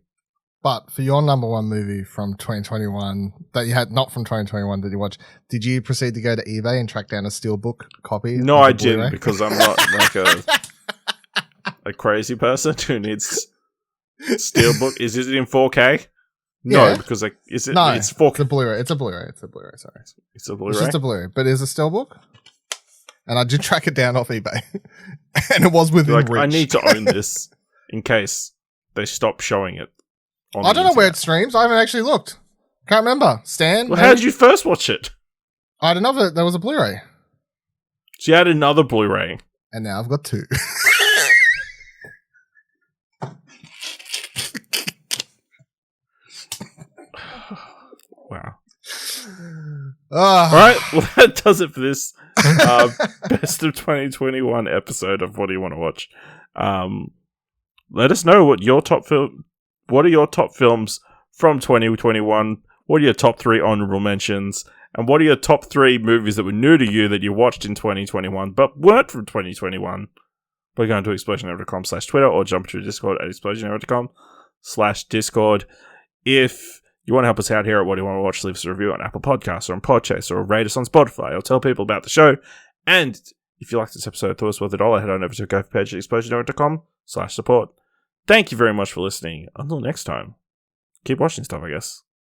But for your number 1 movie from 2021 that you had, not from 2021 that you watched, did you proceed to go to eBay and track down a steelbook copy? No, I didn't, because I'm not like a crazy person who needs steelbook. Is it in 4K? No, Yeah. because like, is it? No, it's 4K. It's a Blu-ray. It's a Blu-ray. Sorry, It's a Blu-ray. It's just a Blu-ray, but it's a steelbook. And I did track it down off eBay, and it was within reach. I need to own this in case they stop showing it. I don't know where it streams. I haven't actually looked. Can't remember. Stan? Well, maybe? how did you first watch it? I had another. There was a Blu-ray. So you had another Blu-ray. And now I've got 2. Wow. Ah. All right. Well, that does it for this best of 2021 episode of What Do You Want to Watch? Let us know what are your top films from 2021? What are your top 3 honourable mentions? And what are your top 3 movies that were new to you that you watched in 2021 but weren't from 2021? By going to explosionerror.com/Twitter or jump to Discord at explosionerror.com/Discord. If you want to help us out here at What Do You Want to Watch, leave us a review on Apple Podcasts or on Podchaser or rate us on Spotify or tell people about the show. And if you like this episode, thought it was worth $1, head on over to go page at explosionerror.com/support. Thank you very much for listening. Until next time, keep watching stuff, I guess.